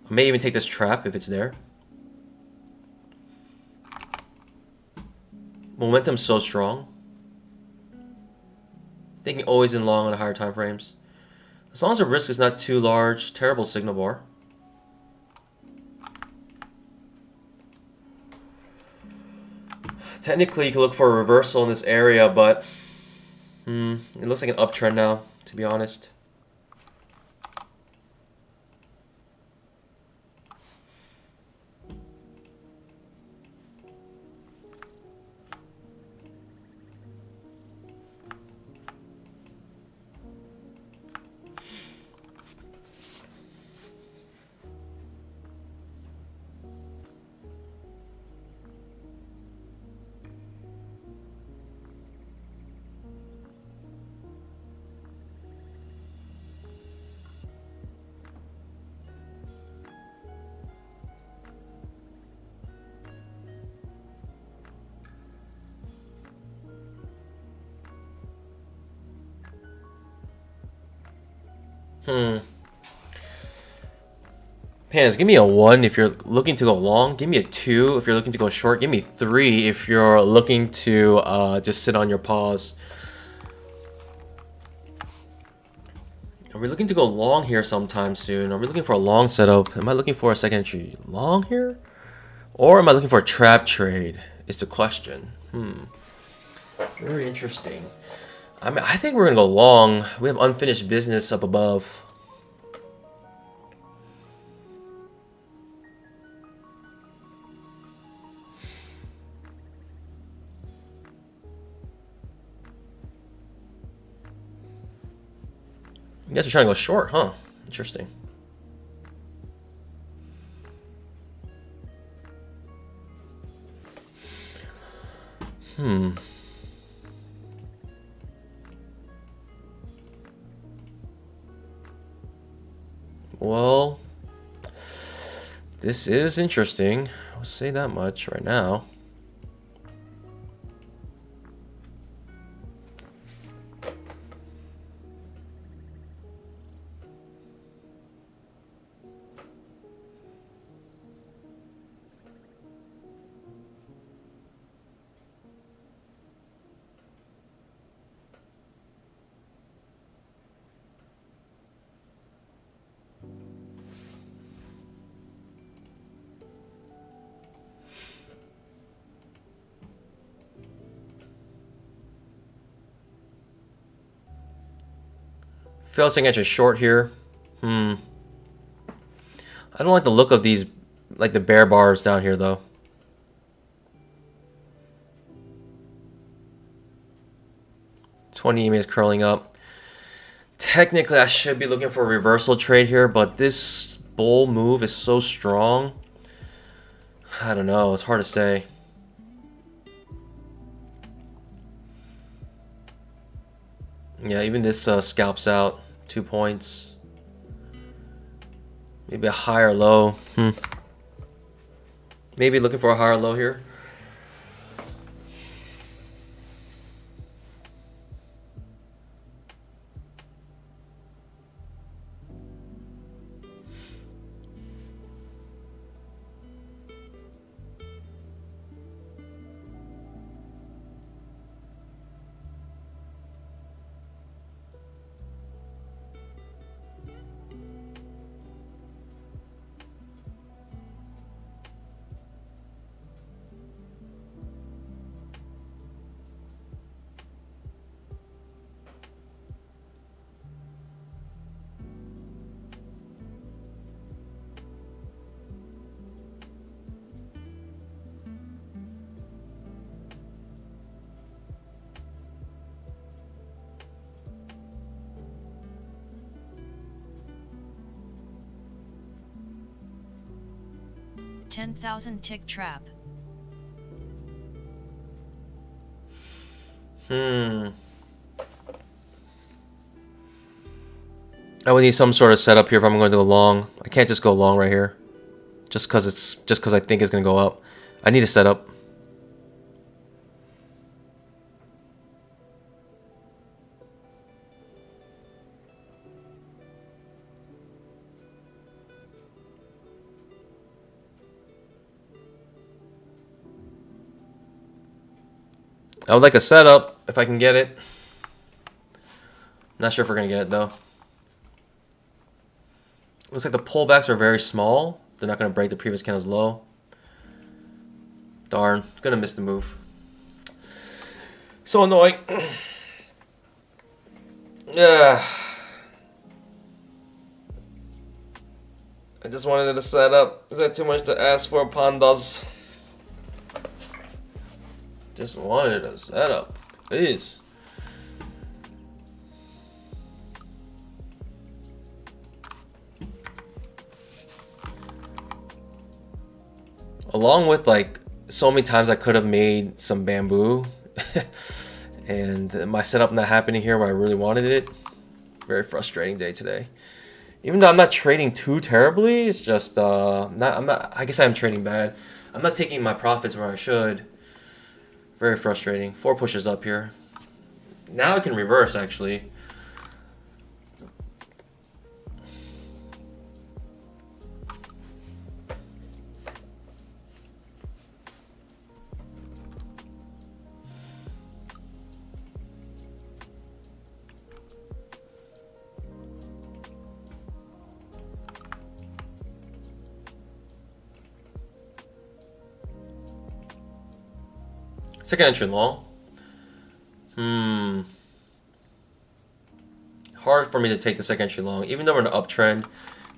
I may even take this trap if it's there. Momentum's so strong. Thinking always in long on higher time frames. As long as the risk is not too large, terrible signal bar. Technically, you can look for a reversal in this area, but it looks like an uptrend now, to be honest. Pans, give me a 1 if you're looking to go long. Give me a 2 if you're looking to go short. Give me 3 if you're looking to just sit on your pause. Are we looking to go long here sometime soon? Are we looking for a long setup? Am I looking for a second entry long here? Or am I looking for a trap trade? Is the question. Very interesting. I mean, I think we're going to go long. We have unfinished business up above. You guys are trying to go short, huh? Interesting. Well, this is interesting. I'll say that much right now. Failed second entry short here. I don't like the look of these, like the bear bars down here though. $20 EMA is curling up. Technically, I should be looking for a reversal trade here, but this bull move is so strong. I don't know. It's hard to say. Yeah, even this scalps out 2 points. Maybe a higher low. Maybe looking for a higher low here. $10,000 tick trap. I would need some sort of setup here if I'm going to go long. I can't just go long right here. Just because I think it's going to go up. I need a setup. I would like a setup if I can get it. Not sure if we're going to get it though. Looks like the pullbacks are very small. They're not going to break the previous candle's low. Darn, gonna miss the move. So annoying. Yeah. I just wanted to set up. Is that too much to ask for, pandas? Just wanted a setup, please. Along with like so many times I could have made some bamboo and my setup not happening here where I really wanted it. Very frustrating day today. Even though I'm not trading too terribly, it's just I guess I'm trading bad. I'm not taking my profits where I should. Very frustrating. 4 pushes up here. Now I can reverse actually. Second entry long. Hard for me to take the second entry long, even though we're in an uptrend.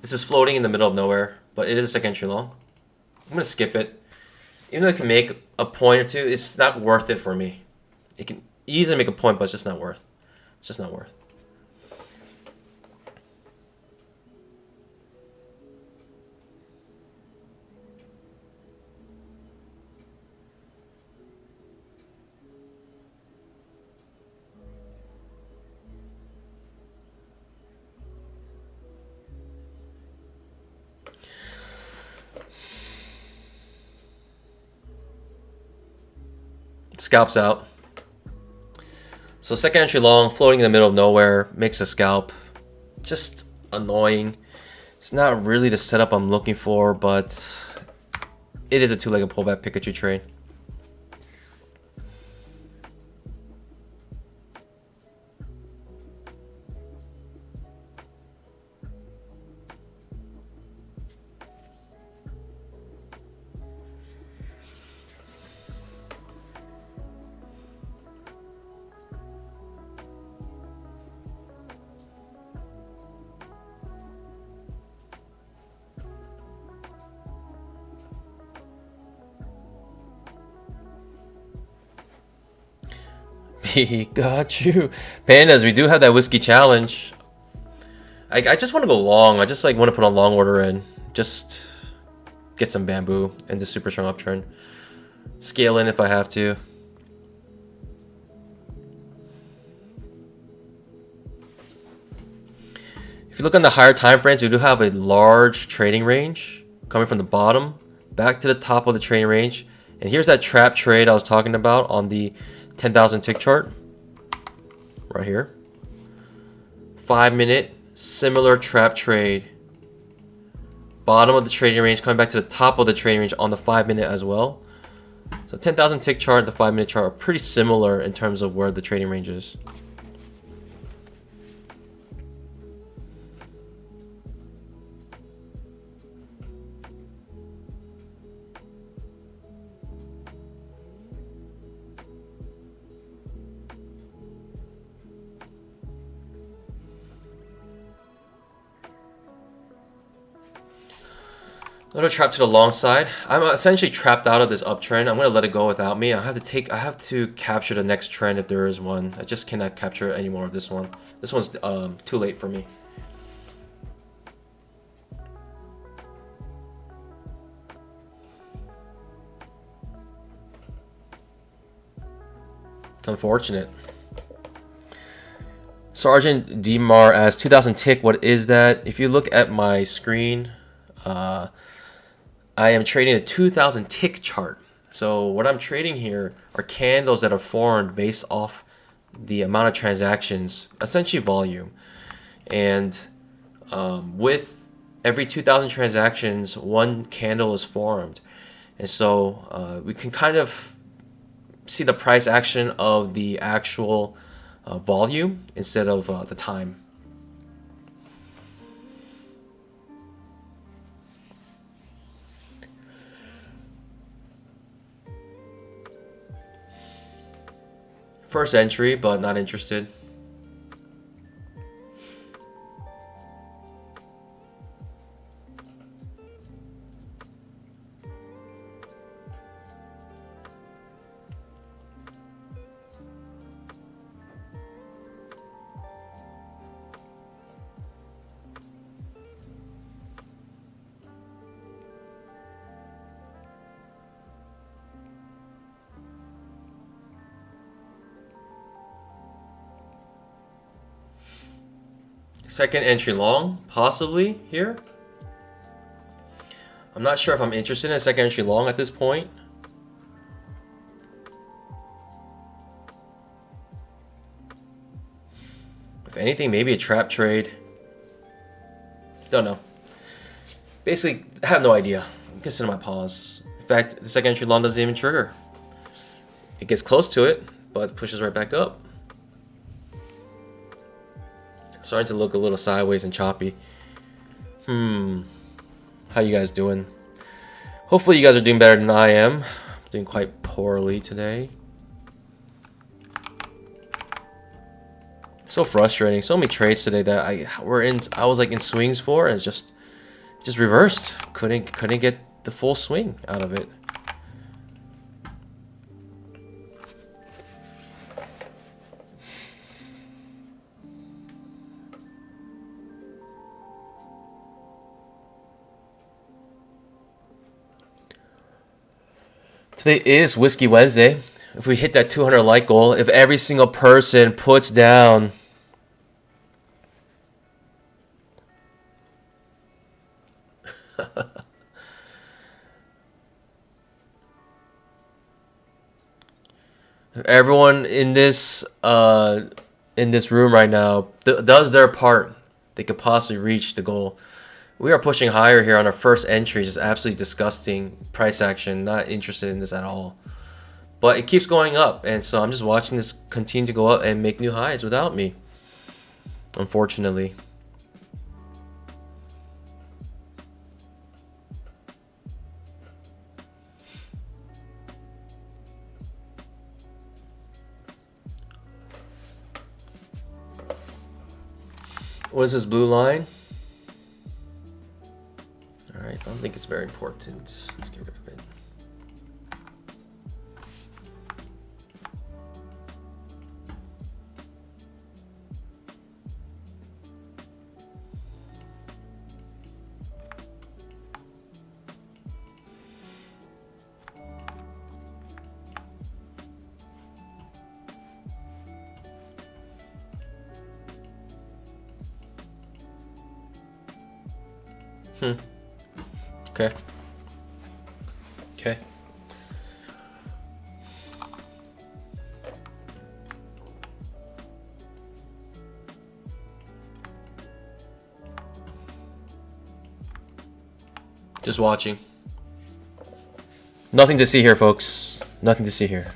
This is floating in the middle of nowhere, but it is a second entry long. I'm gonna skip it. Even though it can make a point or two, it's not worth it for me. It can easily make a point, but it's just not worth. It's just not worth. Scalps out. So second entry long, floating in the middle of nowhere, makes a scalp. Just annoying. It's not really the setup I'm looking for, but it is a two-legged pullback Pikachu trade. Got you. Pandas, we do have that whiskey challenge. I just want to go long. I just like want to put a long order in. Just get some bamboo and the super strong uptrend. Scale in if I have to. If you look on the higher time frames, we do have a large trading range coming from the bottom back to the top of the trading range. And here's that trap trade I was talking about on the 10,000 tick chart right here. 5-minute similar trap trade, bottom of the trading range coming back to the top of the trading range on the 5-minute as well. So 10,000 tick chart, the 5-minute chart are pretty similar in terms of where the trading range is. Another trap to the long side. I'm essentially trapped out of this uptrend. I'm gonna let it go without me. I have to capture the next trend if there is one. I just cannot capture any more of this one. This one's too late for me. It's unfortunate. Sergeant Demar asks 2000 tick. What is that? If you look at my screen, I am trading a 2000 tick chart. So what I'm trading here are candles that are formed based off the amount of transactions, essentially volume. And with every 2000 transactions, one candle is formed. And so we can kind of see the price action of the actual volume instead of the time. First entry, but not interested. Second entry long, possibly here. I'm not sure if I'm interested in a second entry long at this point. If anything, maybe a trap trade. Don't know. Basically, I have no idea. I'm considering my pause. In fact, the second entry long doesn't even trigger. It gets close to it, but it pushes right back up. Starting to look a little sideways and choppy. How you guys doing? Hopefully you guys are doing better than I am. I'm doing quite poorly today. So frustrating. So many trades today that I was like in swings for, and just reversed. Couldn't get the full swing out of it. Today is Whiskey Wednesday. If we hit that 200 like goal, if every single person puts down if everyone in this room right now does their part, they could possibly reach the goal. We are pushing higher here on our first entry. Just absolutely disgusting price action. Not interested in this at all. But it keeps going up, and so I'm just watching this continue to go up and make new highs without me, unfortunately. What is this blue line? Alright, I don't think it's very important. Let's get rid of it. Okay. Okay. Just watching. Nothing to see here, folks. Nothing to see here.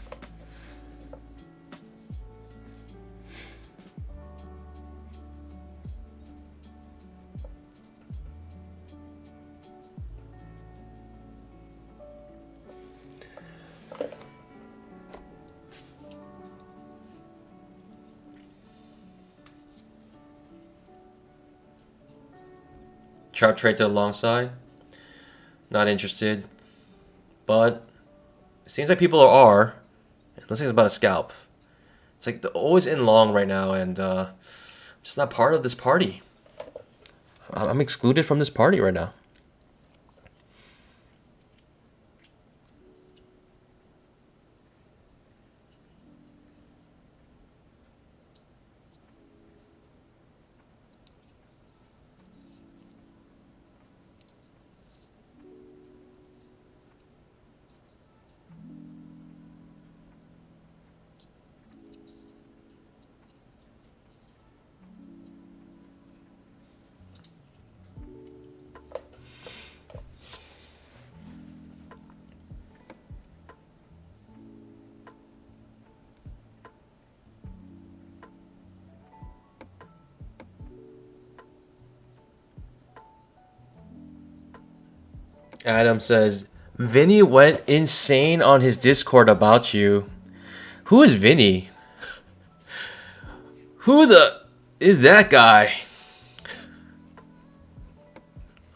Sharp trade to the long side. Not interested. But it seems like people are. It looks like it's about a scalp. It's like they're always in long right now, and just not part of this party. I'm excluded from this party right now. Adam says, Vinny went insane on his Discord about you. Who is Vinny? Who the is that guy?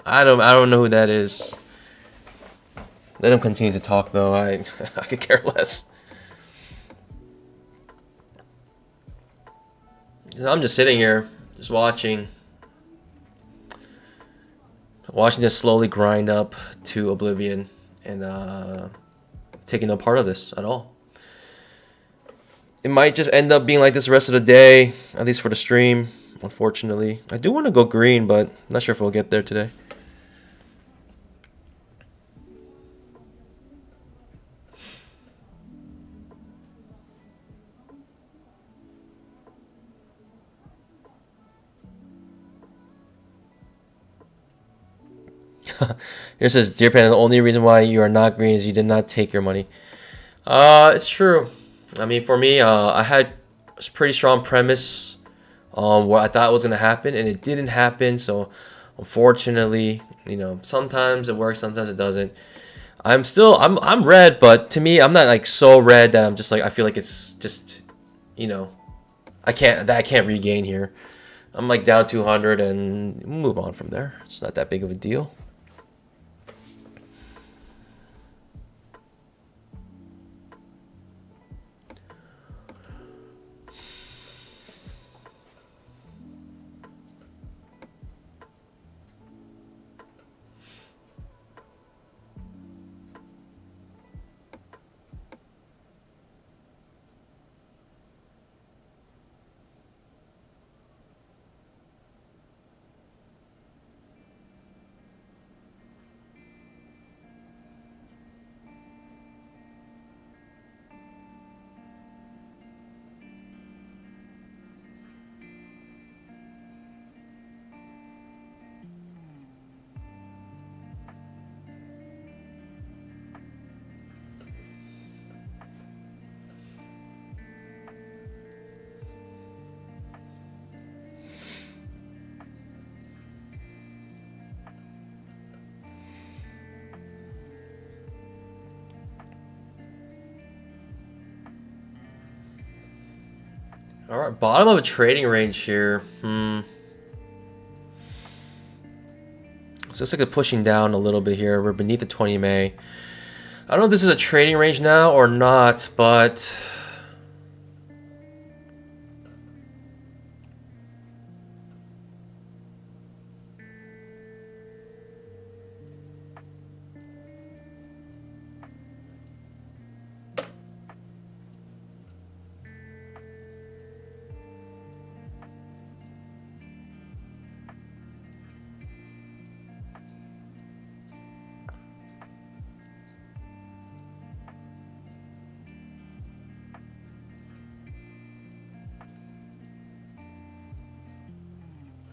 I don't know who that is. Let him continue to talk though. I could care less. I'm just sitting here, just watching this slowly grind up to oblivion, and taking no part of this at all. It might just end up being like this the rest of the day, at least for the stream, unfortunately. I do want to go green, but I'm not sure if we'll get there today. Here says, Dear Pan, the only reason why you are not green is you did not take your money. It's true. I mean, for me, I had a pretty strong premise on what I thought was going to happen, and it didn't happen. So, unfortunately, you know, sometimes it works, sometimes it doesn't. I'm red, but to me, I'm not like so red that I'm just like, I feel like it's just, you know, I can't regain here. I'm like down 200 and move on from there. It's not that big of a deal. All right, bottom of a trading range here. So it looks like it's pushing down a little bit here. We're beneath the 20 MA. I don't know if this is a trading range now or not, but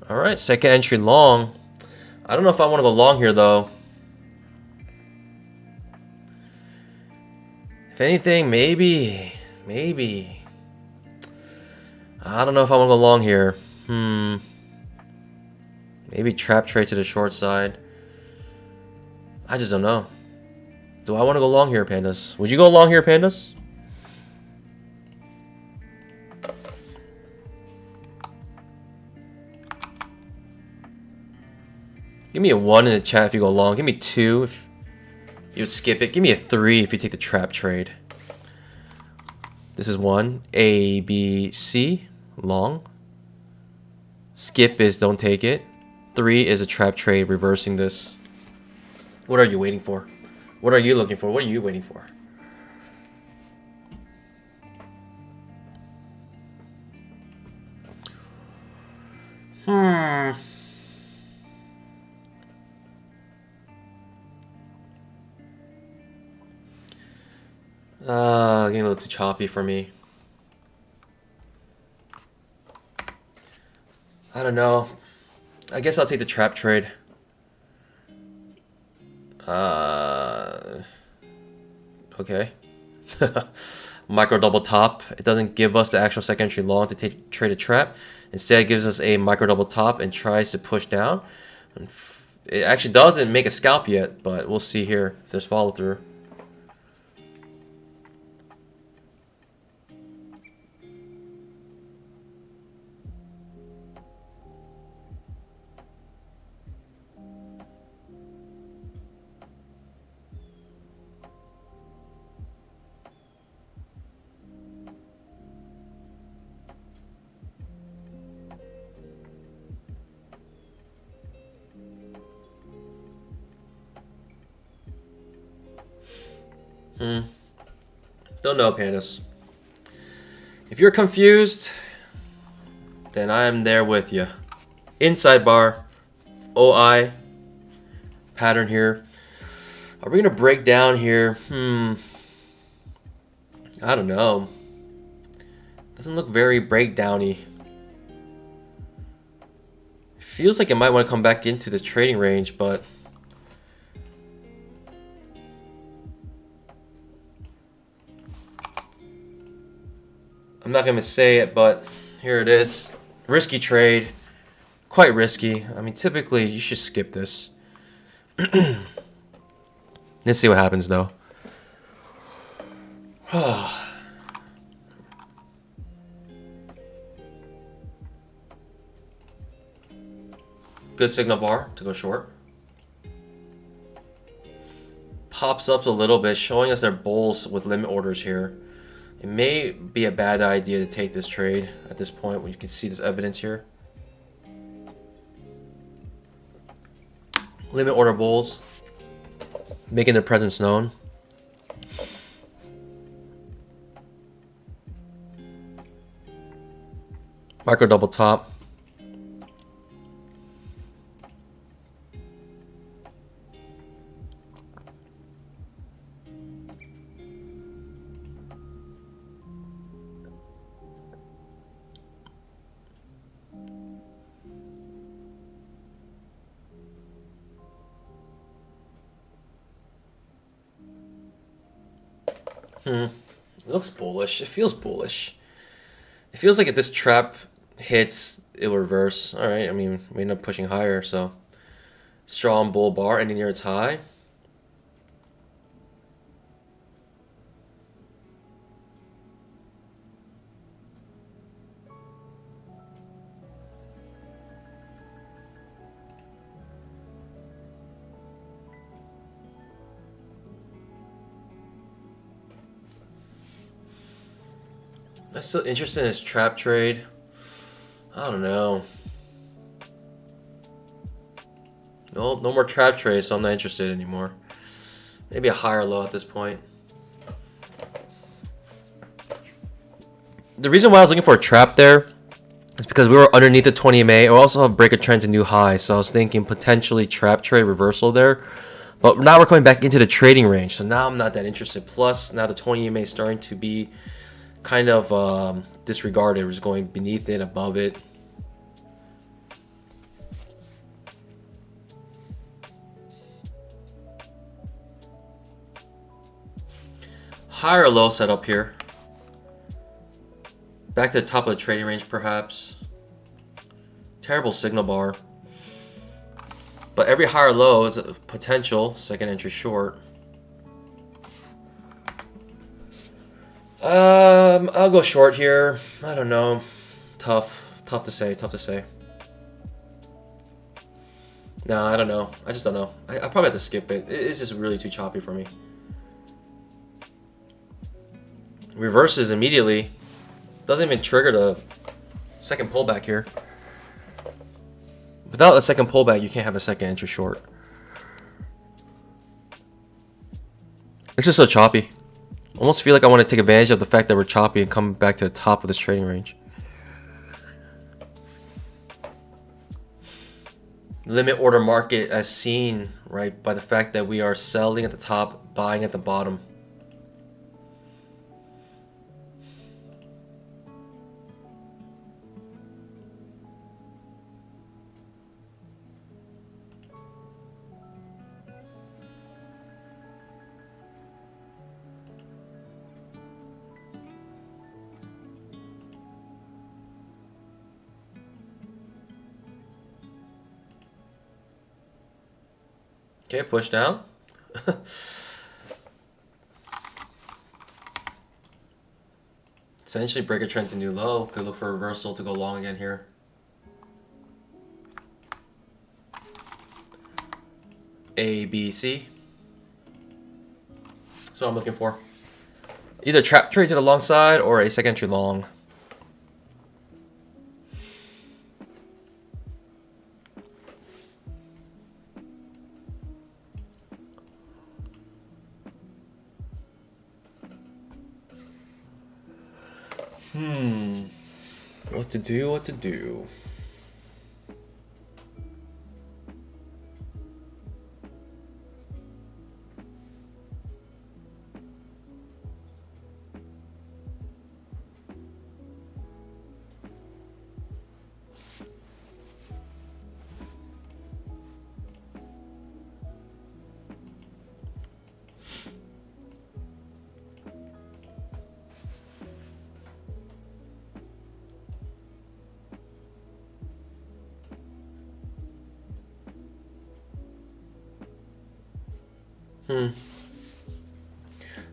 all right, second entry long. I don't know if I want to go long here though. If anything, maybe. I don't know if I want to go long here. Maybe trap trade to the short side. I just don't know. Do I want to go long here, Pandas? Would you go long here, Pandas? Give me a 1 in the chat if you go long. Give me 2 if you would skip it. Give me a 3 if you take the trap trade. This is 1. A, B, C. Long. Skip is don't take it. 3 is a trap trade reversing this. What are you waiting for? What are you looking for? What are you waiting for? Getting a little too choppy for me. I don't know. I guess I'll take the trap trade. Okay. Micro double top. It doesn't give us the actual second entry long to trade a trap. Instead, it gives us a micro double top and tries to push down. It actually doesn't make a scalp yet, but we'll see here if there's follow through. Don't know, Pandas. If you're confused, then I am there with you. Inside bar, OI, pattern here. Are we gonna break down here? I don't know. Doesn't look very breakdowny. Feels like it might want to come back into the trading range, but I'm not gonna say it, but here it is. Risky trade. Quite risky. I mean, typically you should skip this. Let's see what happens though. Good signal bar to go short. Pops up a little bit, showing us they're bulls with limit orders here. It may be a bad idea to take this trade at this point when you can see this evidence here. Limit order bulls making their presence known. Micro double top. It looks bullish. It feels bullish. It feels like if this trap hits, it will reverse. All right, I mean, we end up pushing higher, so strong bull bar ending near its high. I'm still interested in this trap trade. I don't know. No more trap trades, so I'm not interested anymore. Maybe a higher low at this point. The reason why I was looking for a trap there is because we were underneath the 20 MA. We also have break a trend to new high, so I was thinking potentially trap trade reversal there. But now we're coming back into the trading range, so now I'm not that interested. Plus, now the 20 MA is starting to be kind of disregarded. We're just going beneath it, above it. Higher or low setup here. Back to the top of the trading range, perhaps. Terrible signal bar. But every higher low is a potential second entry short. I'll go short here. I don't know. Tough to say. No, I don't know. I just don't know. I probably have to skip it. It's just really too choppy for me. Reverses immediately. Doesn't even trigger the second pullback here. Without a second pullback, you can't have a second entry short. It's just so choppy. Almost feel like I want to take advantage of the fact that we're choppy and come back to the top of this trading range. Limit order market as seen, right, by the fact that we are selling at the top, buying at the bottom. Okay, push down. Essentially break a trend to new low. Could look for a reversal to go long again here. A, B, C. That's what I'm looking for. Either trap trade to the long side or a second entry long. What to do?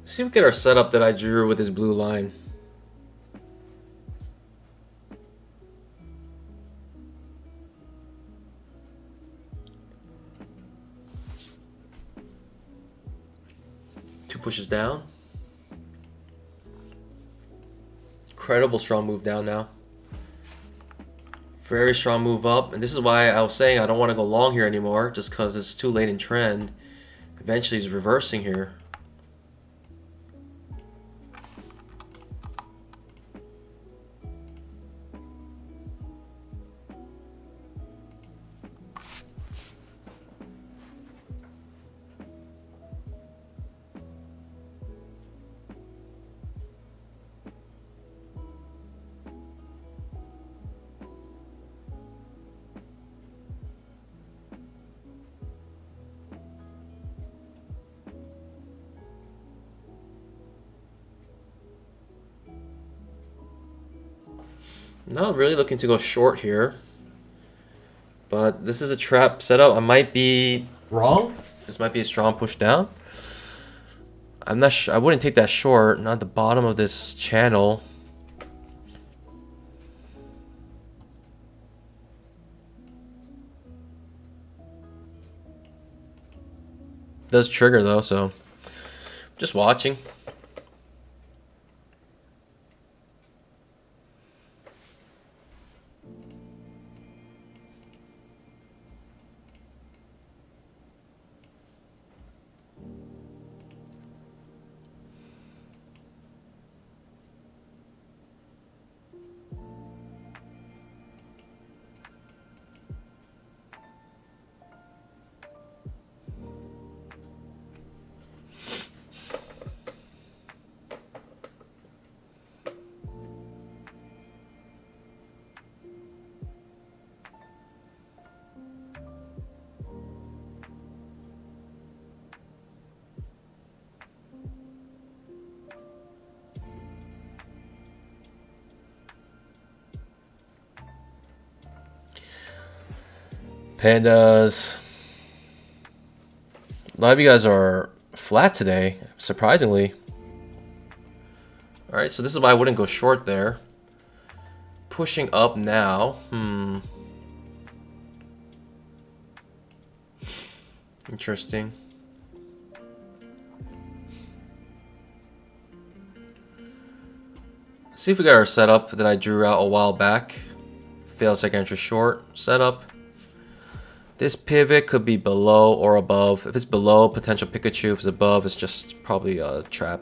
Let's see if we get our setup that I drew with this blue line. pushes down. Incredible strong move down now. Very strong move up, and this is why I was saying I don't want to go long here anymore, just because it's too late in trend. Eventually it's reversing here. Not really looking to go short here, but this is a trap setup. I might be wrong. This might be a strong push down. I'm not sure. I wouldn't take that short. Not at the bottom of this channel. Does trigger though, so just watching. Pandas. A lot of you guys are flat today, surprisingly. Alright, so this is why I wouldn't go short there. Pushing up now. Interesting. Let's see if we got our setup that I drew out a while back. Failed second entry short setup. This pivot could be below or above. If it's below, potential Pikachu. If it's above, it's just probably a trap.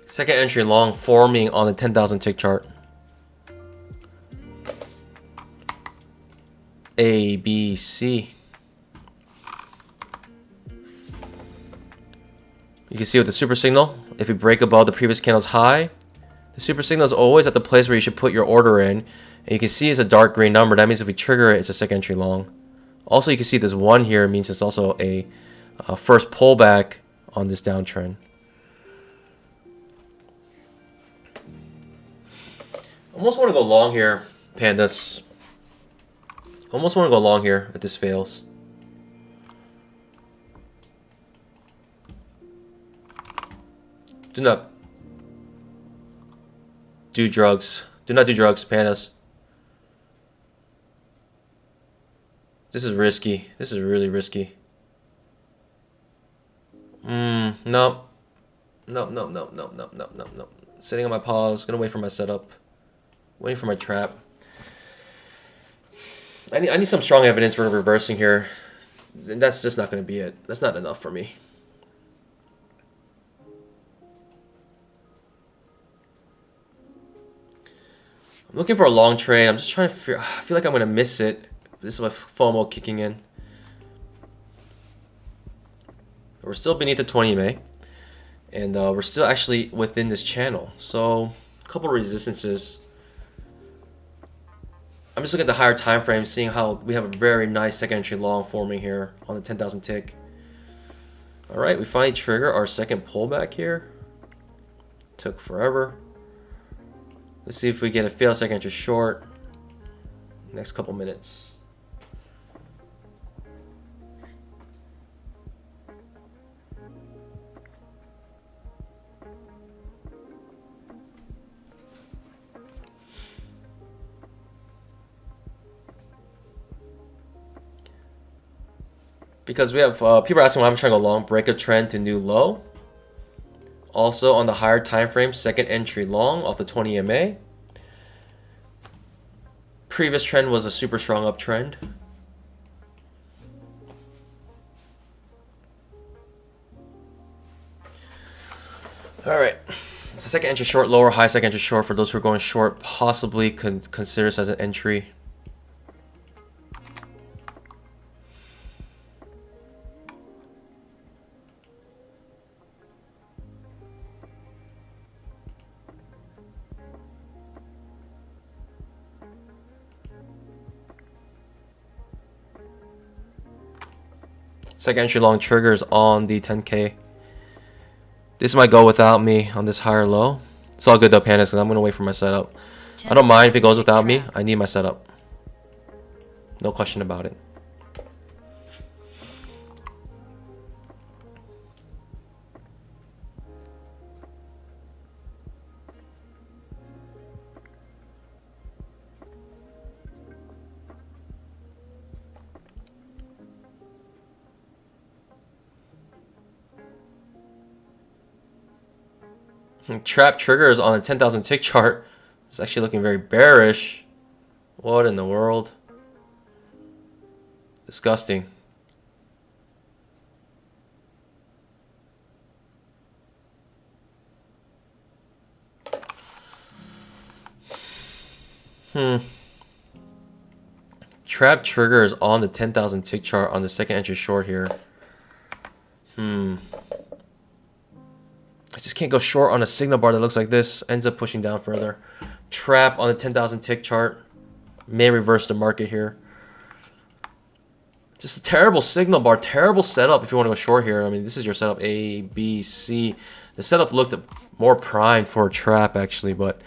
Second entry long forming on the 10,000 tick chart. A, B, C. You can see with the super signal, if you break above the previous candle's high, the super signal is always at the place where you should put your order in. And you can see it's a dark green number. That means if we trigger it, it's a second entry long. Also, you can see this one here means it's also a first pullback on this downtrend. Almost want to go long here, pandas. Almost want to go long here if this fails. Do not do drugs. Do not do drugs, pandas. This is risky. This is really risky. No. No, no, no, no, no, no, no, no. Sitting on my paws. Gonna wait for my setup. Waiting for my trap. I need some strong evidence for reversing here. And that's just not gonna be it. That's not enough for me. I'm looking for a long trade. I'm just trying to figure. I feel like I'm gonna miss it. This is my FOMO kicking in. We're still beneath the 20 EMA, and we're still actually within this channel. So a couple of resistances. I'm just looking at the higher time frame, seeing how we have a very nice second entry long forming here on the 10,000 tick. All right, we finally trigger our second pullback here. Took forever. Let's see if we get a failed second entry short. Next couple minutes. Because we have people are asking why I'm trying to go long, break a trend to new low. Also on the higher time frame, second entry long off the 20 EMA. Previous trend was a super strong uptrend. All right, it's the second entry short, lower high, second entry short. For those who are going short, possibly consider this as an entry. Second entry long triggers on the 10K. This might go without me on this higher low. It's all good though, Pandas, because I'm going to wait for my setup. I don't mind if it goes without me. I need my setup. No question about it. Trap triggers on a 10,000 tick chart. It's actually looking very bearish. What in the world? Disgusting. Trap triggers on the 10,000 tick chart on the second entry short here. I just can't go short on a signal bar that looks like this. Ends up pushing down further. Trap on the 10,000 tick chart. May reverse the market here. Just a terrible signal bar. Terrible setup if you want to go short here. I mean, this is your setup A, B, C. The setup looked more primed for a trap actually, but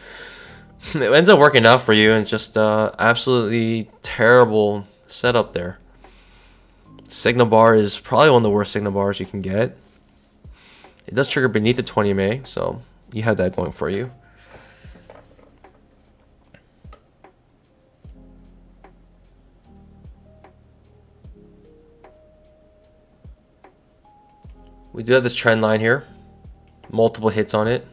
it ends up working out for you. And it's just absolutely terrible setup there. Signal bar is probably one of the worst signal bars you can get. It does trigger beneath the 20 MA, so you have that going for you. We do have this trend line here. Multiple hits on it.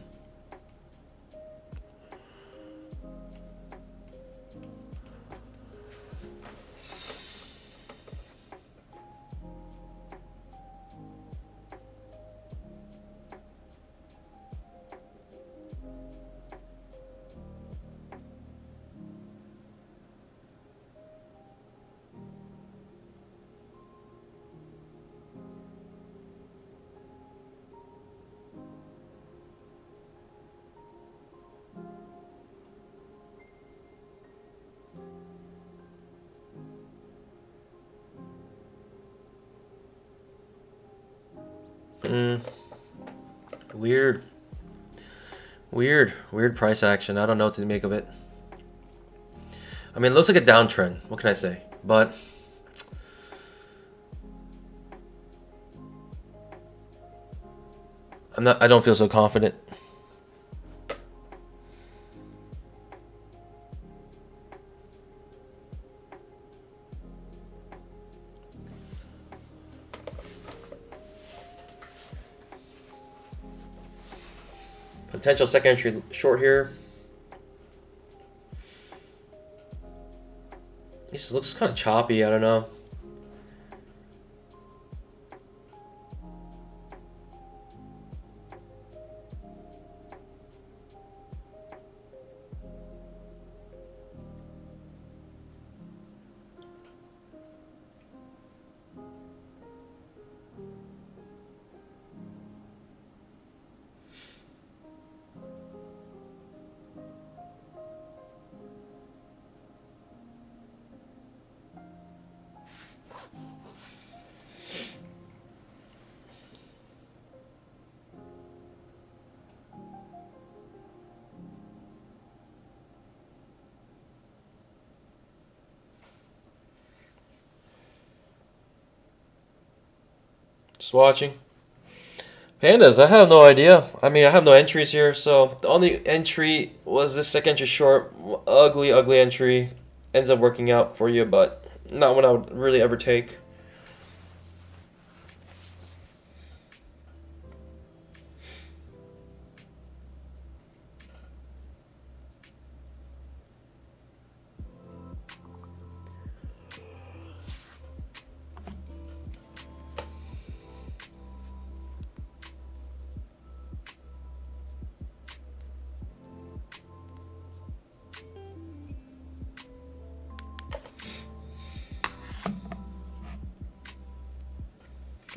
Weird price action. I don't know what to make of it. I mean, it looks like a downtrend. What can I say? But I don't feel so confident. Potential second entry short here. This looks kind of choppy. I don't know. Just watching. Pandas, I have no idea. I mean, I have no entries here, so the only entry was this second entry short. Ugly entry. Ends up working out for you, but not one I would really ever take.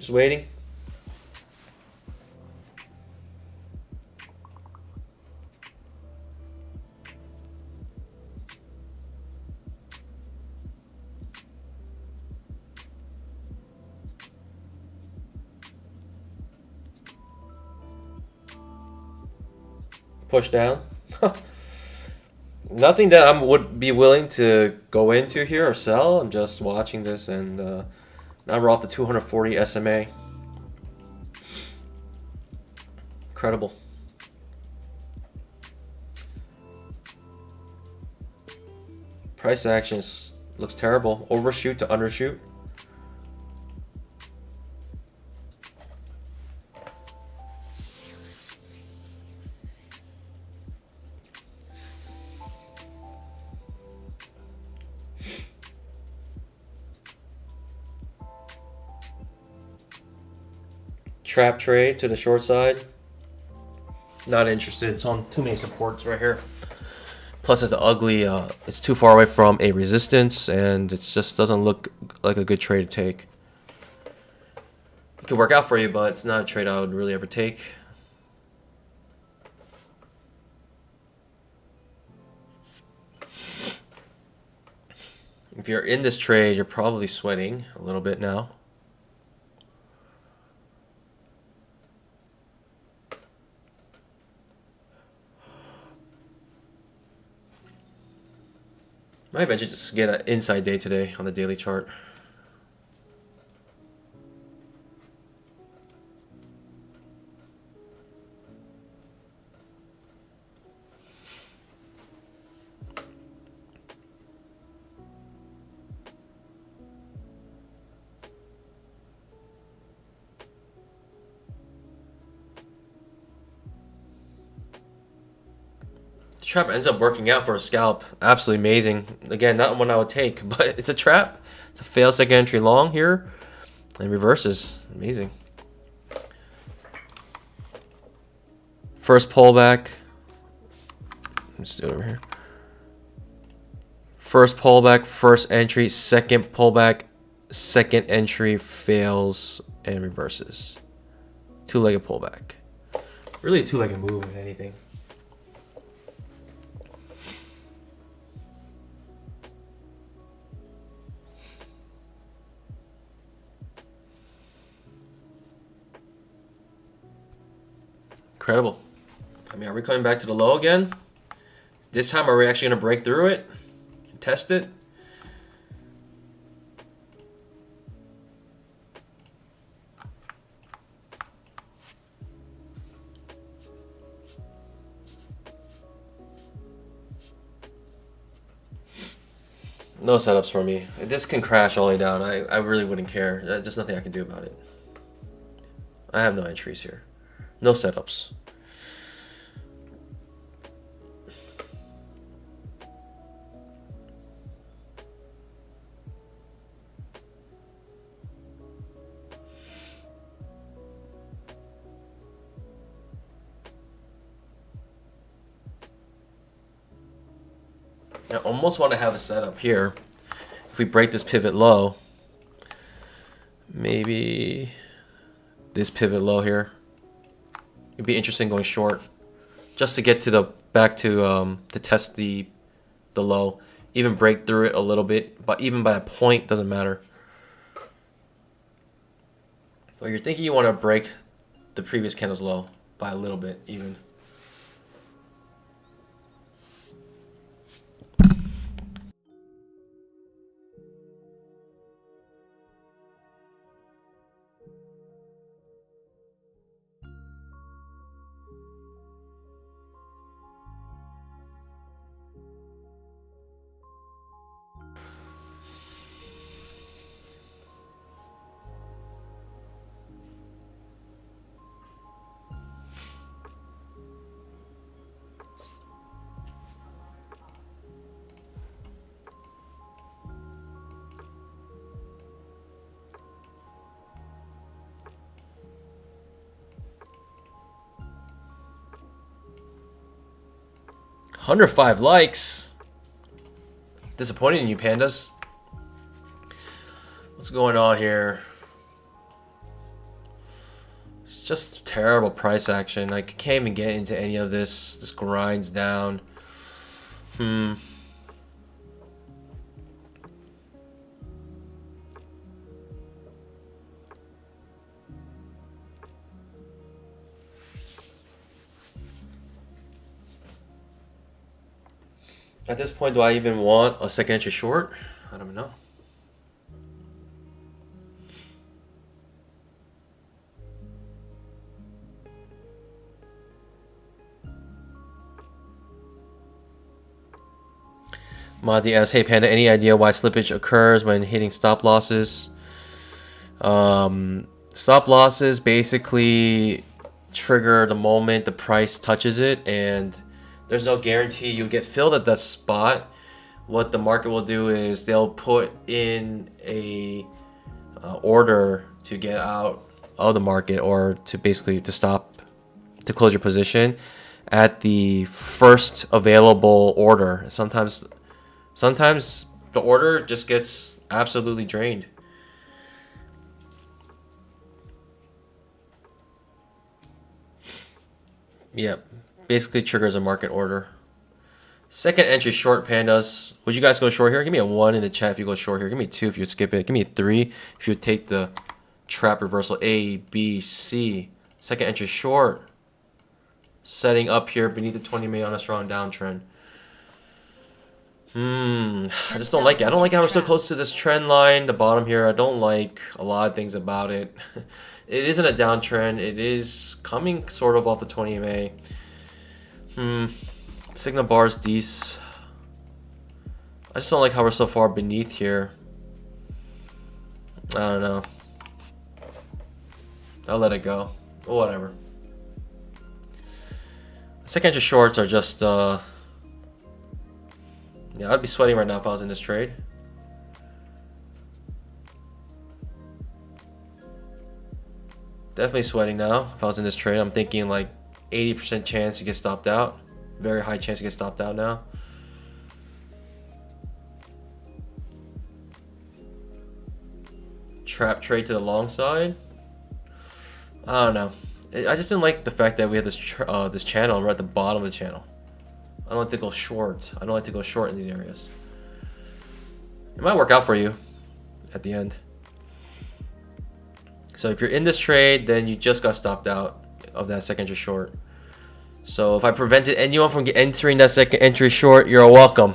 Just waiting. Push down. Nothing that I would be willing to go into here or sell. I'm just watching this, and now we're off the 240 SMA. Incredible. Price action looks terrible. Overshoot to undershoot. Trap trade to the short side. Not interested. It's on too many supports right here. Plus, it's ugly. It's too far away from a resistance, and it just doesn't look like a good trade to take. It could work out for you, but it's not a trade I would really ever take. If you're in this trade, you're probably sweating a little bit now. Might eventually just get an inside day today on the daily chart. The trap ends up working out for a scalp. Absolutely amazing. Again, not one I would take, but it's a trap. It's a fail second entry long here. And reverses. Amazing. First pullback. Let's do it over here. First pullback, first entry, second pullback, second entry, fails and reverses. Two-legged pullback. Really a two-legged move, if anything. Incredible. I mean, are we coming back to the low again? This time, are we actually going to break through it? Test it? No setups for me. This can crash all the way down. I really wouldn't care. There's just nothing I can do about it. I have no entries here. No setups. I almost want to have a setup here. If we break this pivot low, maybe this pivot low here. It'd be interesting going short, just to get to the back to test the low, even break through it a little bit, but even by a point doesn't matter. But you're thinking you want to break the previous candle's low by a little bit, even. Under 5 likes. Disappointed in you, pandas. What's going on here? just terrible price action. Like, I can't even get into any of this. This grinds down. At this point, do I even want a second entry short? I don't know. Madi asks, hey Panda, any idea why slippage occurs when hitting stop losses? Stop losses basically trigger the moment the price touches it, and there's no guarantee you get filled at that spot. What the market will do is they'll put in a order to get out of the market, or to basically to close your position at the first available order. Sometimes the order just gets absolutely drained. Yep, basically triggers a market order. Second entry short, pandas. Would you guys go short here? Give me a 1 in the chat if you go short here. Give me a 2 if you skip it. Give me a 3 if you take the trap reversal A, B, C. Second entry short. Setting up here beneath the 20 MA on a strong downtrend. I just don't like it. I don't like how we're so close to this trend line, the bottom here. I don't like a lot of things about it. It isn't a downtrend. It is coming sort of off the 20 MA. Signal bars these. I just don't like how we're so far beneath here. I don't know. I'll let it go. Whatever. Second entry shorts are just yeah, I'd be sweating right now if I was in this trade. Definitely sweating now if I was in this trade. I'm thinking like 80% chance to get stopped out. Very high chance to get stopped out now. Trap trade to the long side. I don't know. I just didn't like the fact that we had this this channel and we're at the bottom of the channel. I don't like to go short. I don't like to go short in these areas. It might work out for you at the end. So if you're in this trade, then you just got stopped out of that second entry short. So if I prevented anyone from entering that second entry short, you're welcome.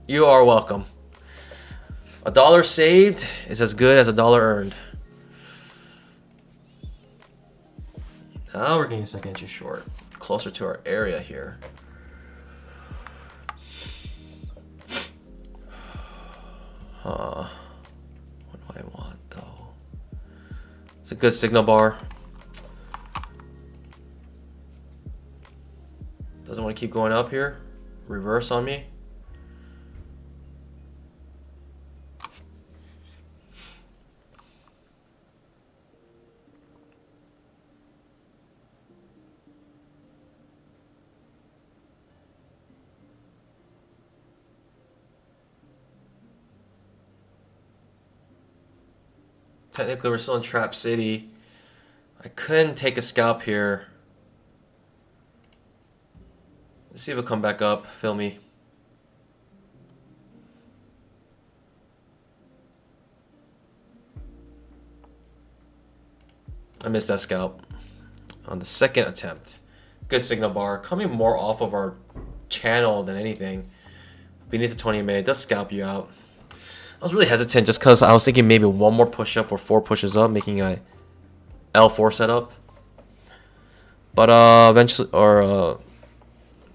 You are welcome. $1 saved is as good as $1 earned. Now we're getting a second entry short, closer to our area here. What do I want though? It's a good signal bar. Doesn't want to keep going up here. Reverse on me. Technically, we're still in Trap City. I couldn't take a scalp here. Let's see if it'll come back up. Fill me. I missed that scalp on the second attempt. Good signal bar. Coming more off of our channel than anything. Beneath the 20 MA, it does scalp you out. I was really hesitant just because I was thinking maybe one more push up or 4 pushes up, making a L4 setup. But eventually, or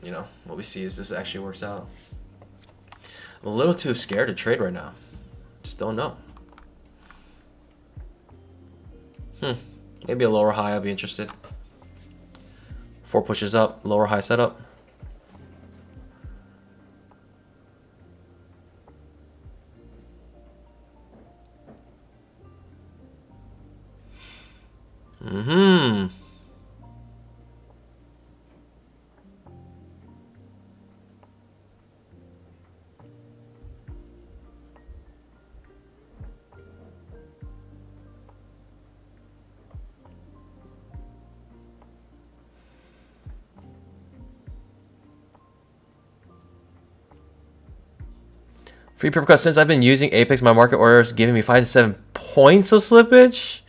you know, what we see is this actually works out. I'm a little too scared to trade right now. Just don't know. Maybe a lower high, I'll be interested. 4 pushes up, lower high setup. Free paper cut. Since I've been using Apex, my market order is giving me 5 to 7 points of slippage.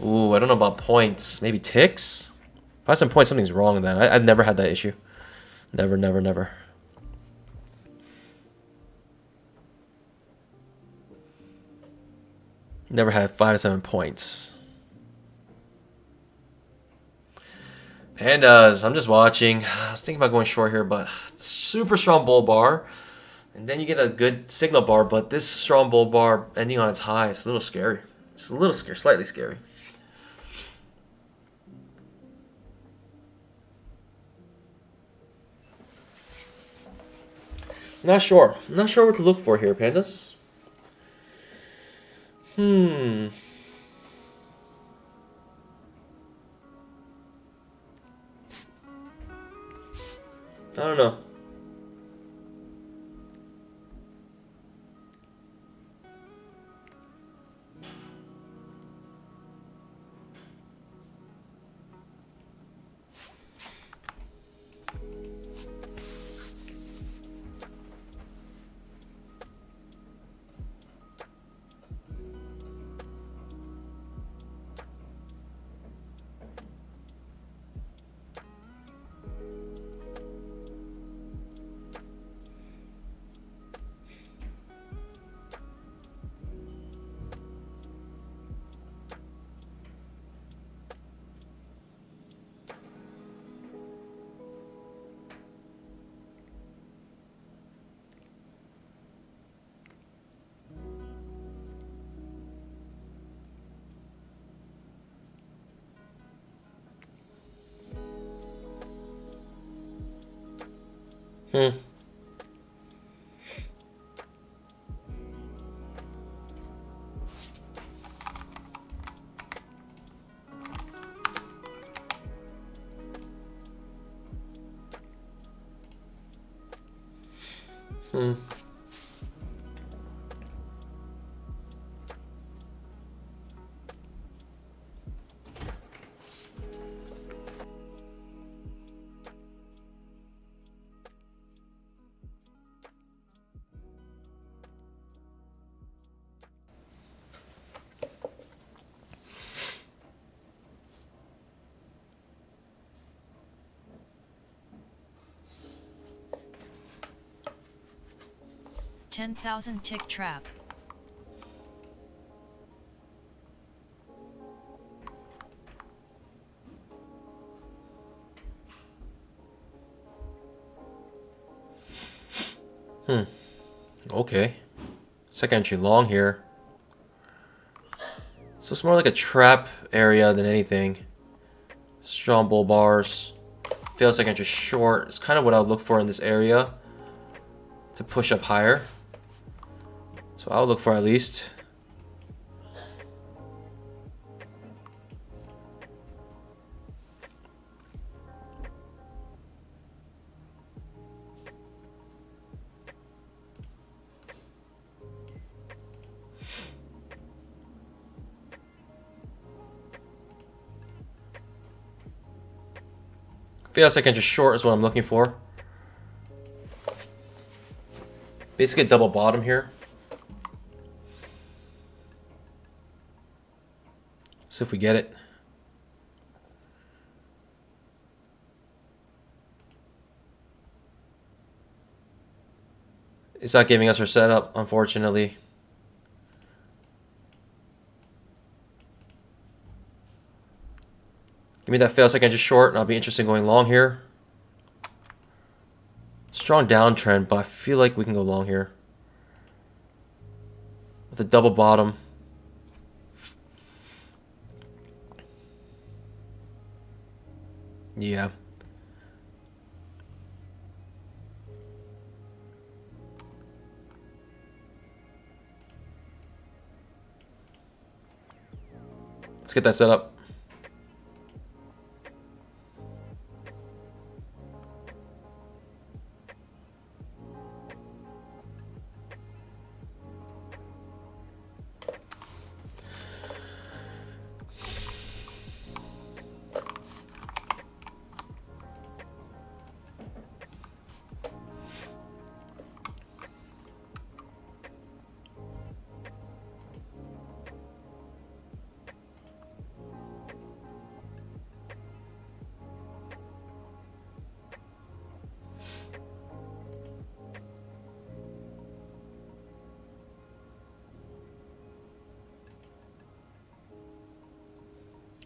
Ooh, I don't know about points. Maybe ticks? 5 to 7 points, something's wrong then. I've never had that issue. Never, never, never. Never had 5 to 7 points. Pandas, I'm just watching. I was thinking about going short here, but it's super strong bull bar. And then you get a good signal bar, but this strong bull bar ending on its high, it's a little scary. It's a little scary, slightly scary. Not sure. Not sure what to look for here, pandas. I don't know. $10,000 tick trap. Okay. Second entry long here. So it's more like a trap area than anything. Strong bull bars. Feels like entry short. It's kind of what I would look for in this area to push up higher. So I'll look for at least. Feels like entry short is what I'm looking for. Basically a double bottom here. See if we get it. It's not giving us our setup, unfortunately. Give me that fail second just short, and I'll be interested in going long here. Strong downtrend, but I feel like we can go long here. With a double bottom. Yeah. Let's get that set up.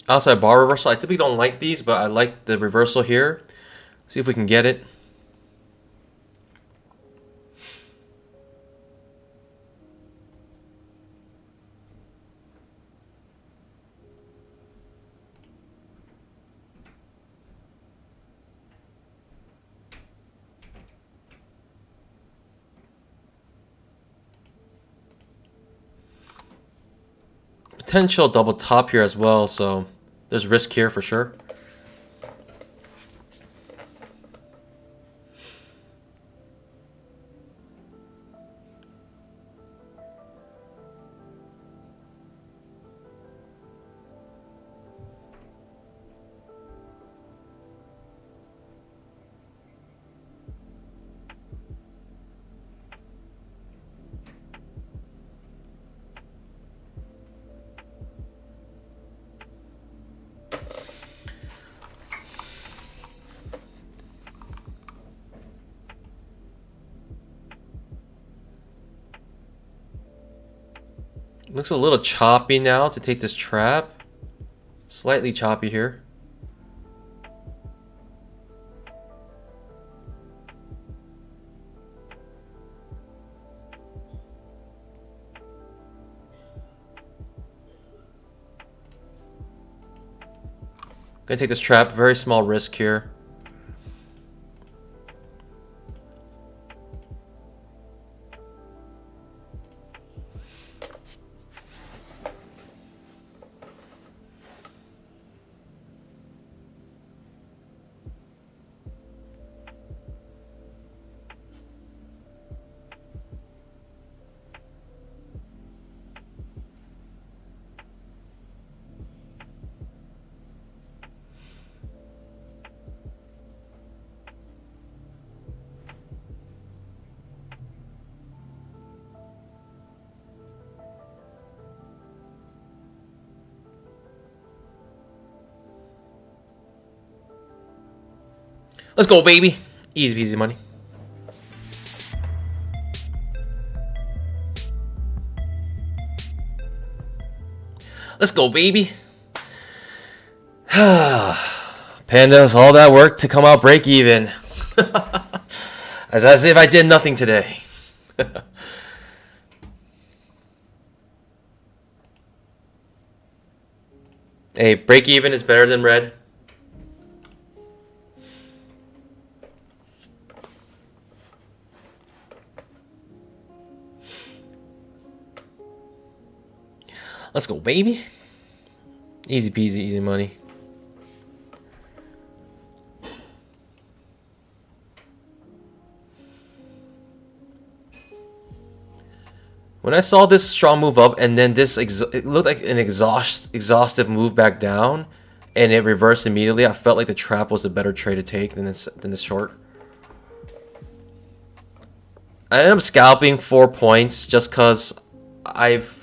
outside bar reversal. I typically don't like these, but I like the reversal here. See if we can get it. Potential double top here as well, so there's risk here for sure. Looks a little choppy now to take this trap. Slightly choppy here. Gonna take this trap, very small risk here. Let's go, baby. Easy peasy money. Let's go, baby. Pandas, all that work to come out break even. as if I did nothing today. Hey, break even is better than red. Let's go, baby. Easy peasy, easy money. When I saw this strong move up and then this, it looked like an exhaustive move back down, and it reversed immediately. I felt like the trap was a better trade to take than this short. I ended up scalping 4 points just because I've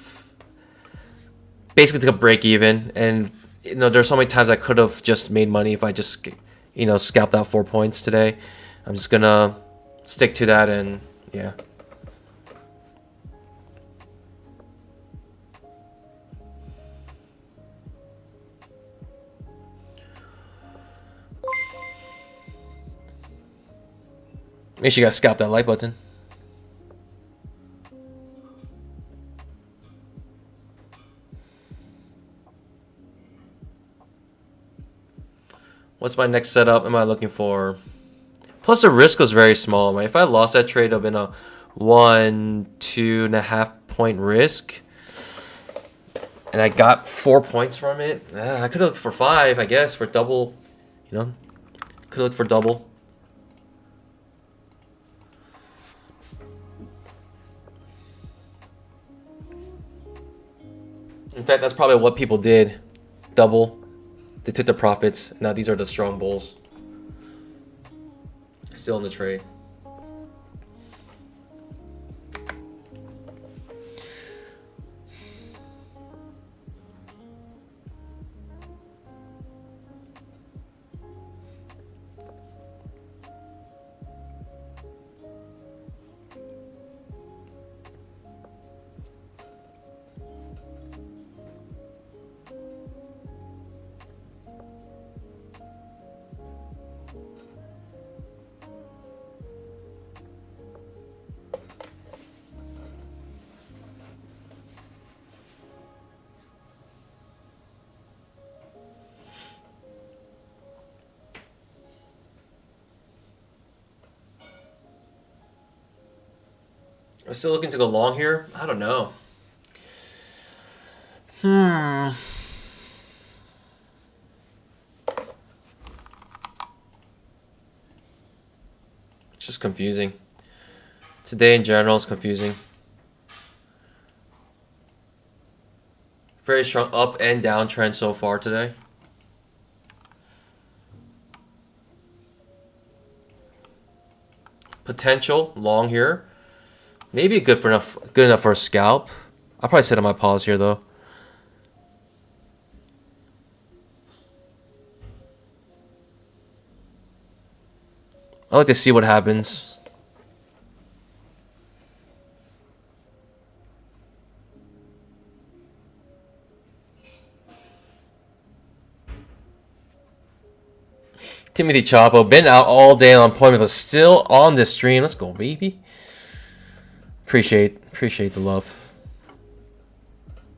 basically took a break even, and there's so many times I could have just made money if I just scalped out 4 points today. I'm just gonna stick to that, and yeah. Make sure you guys scalp that like button. What's my next setup? Am I looking for? Plus the risk was very small. Right? If I lost that trade, it would have been a 1-2.5 point risk, and I got 4 points from it. I could have looked for 5, I guess, for double. Could have looked for double. In fact, that's probably what people did. Double. They took the profits. Now these are the strong bulls. Still in the trade. I'm still looking to go long here. I don't know. It's just confusing. Today in general is confusing. Very strong up and down trend so far today. Potential long here. Maybe good enough for a scalp. I'll probably set on my pause here though. I like to see what happens. Timothy Chapo, been out all day on appointment, but still on this stream. Let's go, baby. Appreciate the love.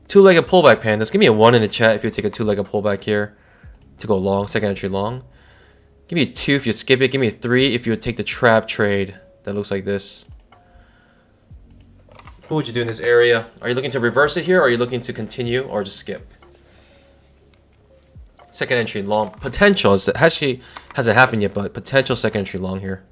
Two-legged pullback, pandas. Give me a 1 in the chat if you take a two-legged pullback here to go long, second entry long. Give me a 2 if you skip it. Give me a 3 if you would take the trap trade that looks like this. What would you do in this area? Are you looking to reverse it here, or are you looking to continue, or just skip? Second entry long. Potential. Actually hasn't happened yet, but potential second entry long here.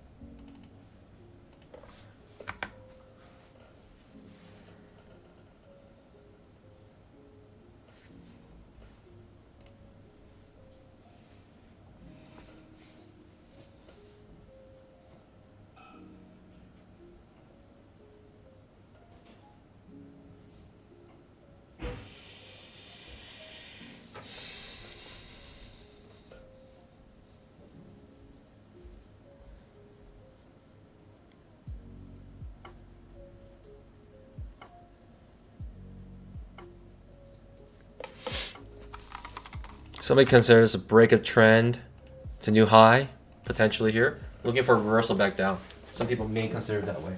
Somebody consider this a break of trend. It's a new high, potentially here. Looking for a reversal back down. Some people may consider it that way.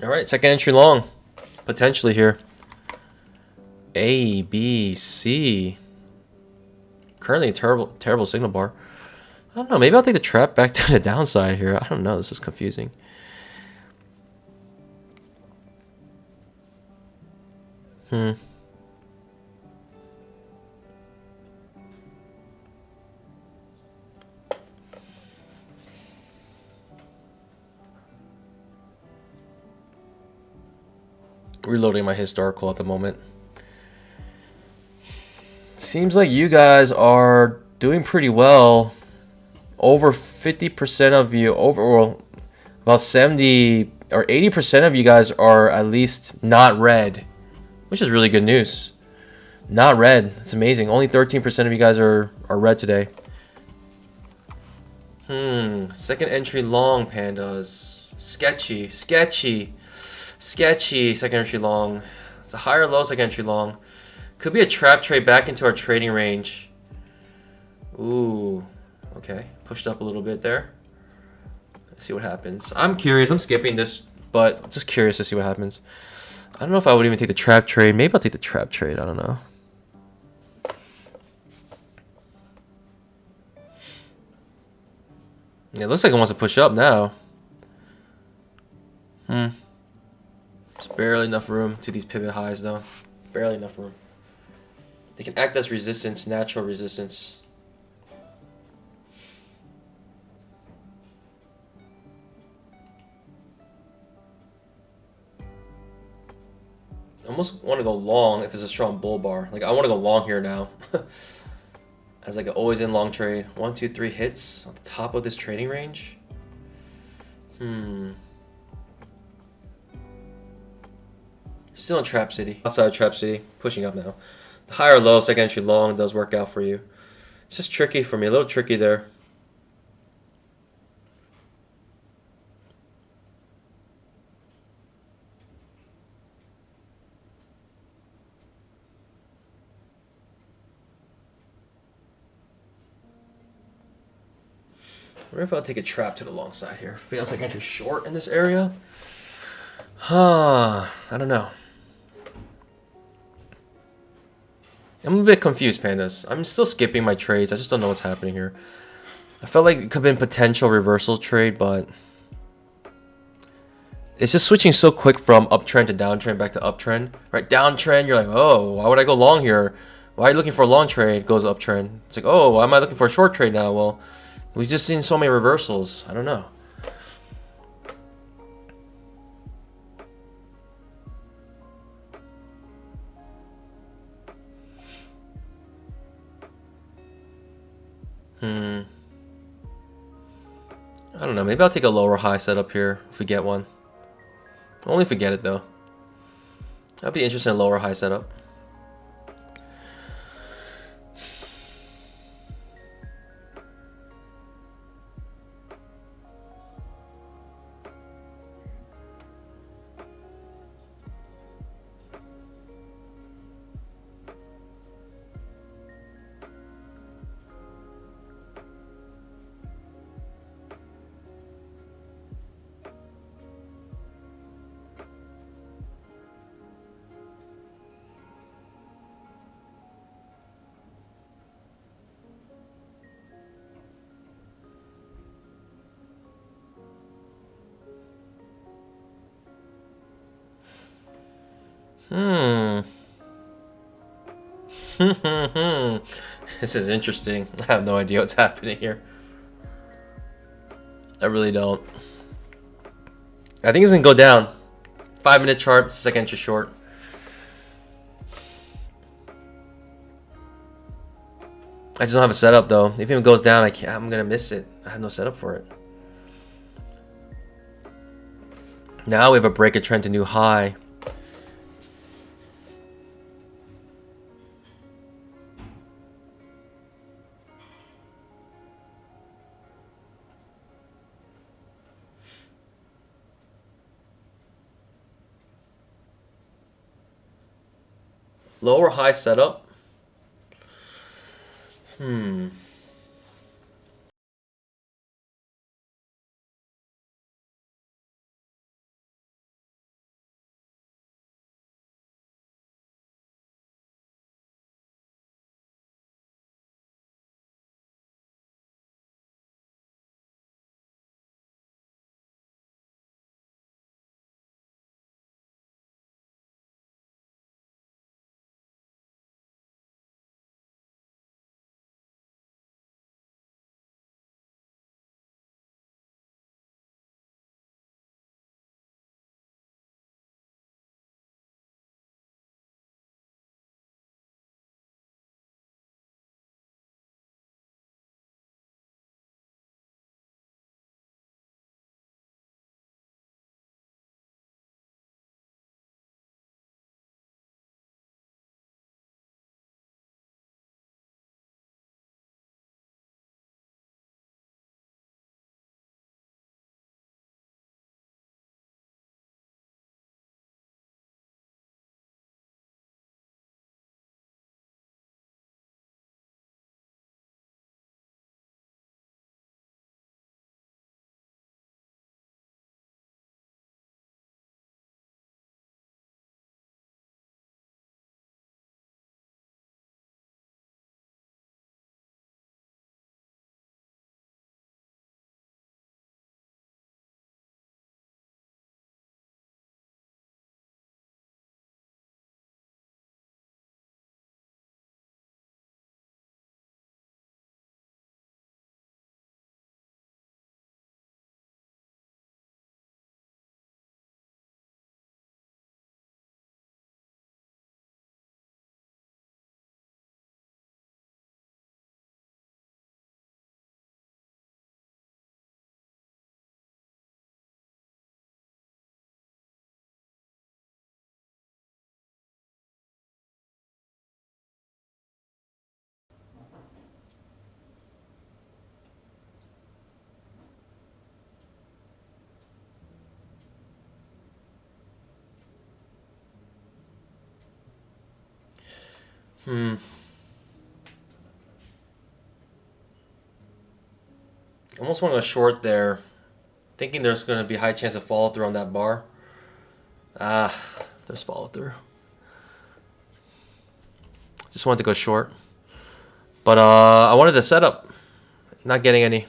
All right, second entry long, potentially here. A, B, C. Currently a terrible signal bar. I don't know. Maybe I'll take the trap back to the downside here. I don't know. This is confusing. Reloading my historical at the moment. Seems like you guys are doing pretty well. Over 50% of you, well, about 70 or 80% of you guys are at least not red, which is really good news. Not red. It's amazing. Only 13% of you guys are red today. Second entry long, pandas. Sketchy. Second entry long. It's a higher low second entry long. Could be a trap trade back into our trading range. Ooh. Okay. Pushed up a little bit there. Let's see what happens. I'm curious. I'm skipping this, but just curious to see what happens. I don't know if I would even take the trap trade. Maybe I'll take the trap trade. I don't know. Yeah, it looks like it wants to push up now. There's barely enough room to these pivot highs, though. Barely enough room. They can act as resistance, natural resistance. I almost want to go long if it's a strong bull bar. Like, I want to go long here now. As like an always in long trade. 1, 2, 3 hits on the top of this trading range. Still in Trap City. Outside of Trap City. Pushing up now. The high or low, second entry long does work out for you. It's just tricky for me. A little tricky there. I wonder if I'll take a trap to the long side here. Feels like entry short in this area. I don't know. I'm a bit confused, Pandas. I'm still skipping my trades. I just don't know what's happening here. I felt like it could have been potential reversal trade, but it's just switching so quick from uptrend to downtrend back to uptrend. Right, downtrend, you're like, oh, why would I go long here? Why are you looking for a long trade? Goes uptrend. It's like, oh, why am I looking for a short trade now? Well, we've just seen so many reversals. I don't know. I don't know. Maybe I'll take a lower high setup here if we get one. Only if we get it though. I'd be interested in lower high setup. This is interesting. I have no idea what's happening here. I really don't. I think it's gonna go down. 5-minute chart, second entry short. I just don't have a setup though. If it goes down, I'm gonna miss it. I have no setup for it. Now we have a break of trend to new high. Lower high setup. Almost want to go short there, thinking there's going to be high chance of follow through on that bar. There's follow through. Just wanted to go short, but I wanted to set up. Not getting any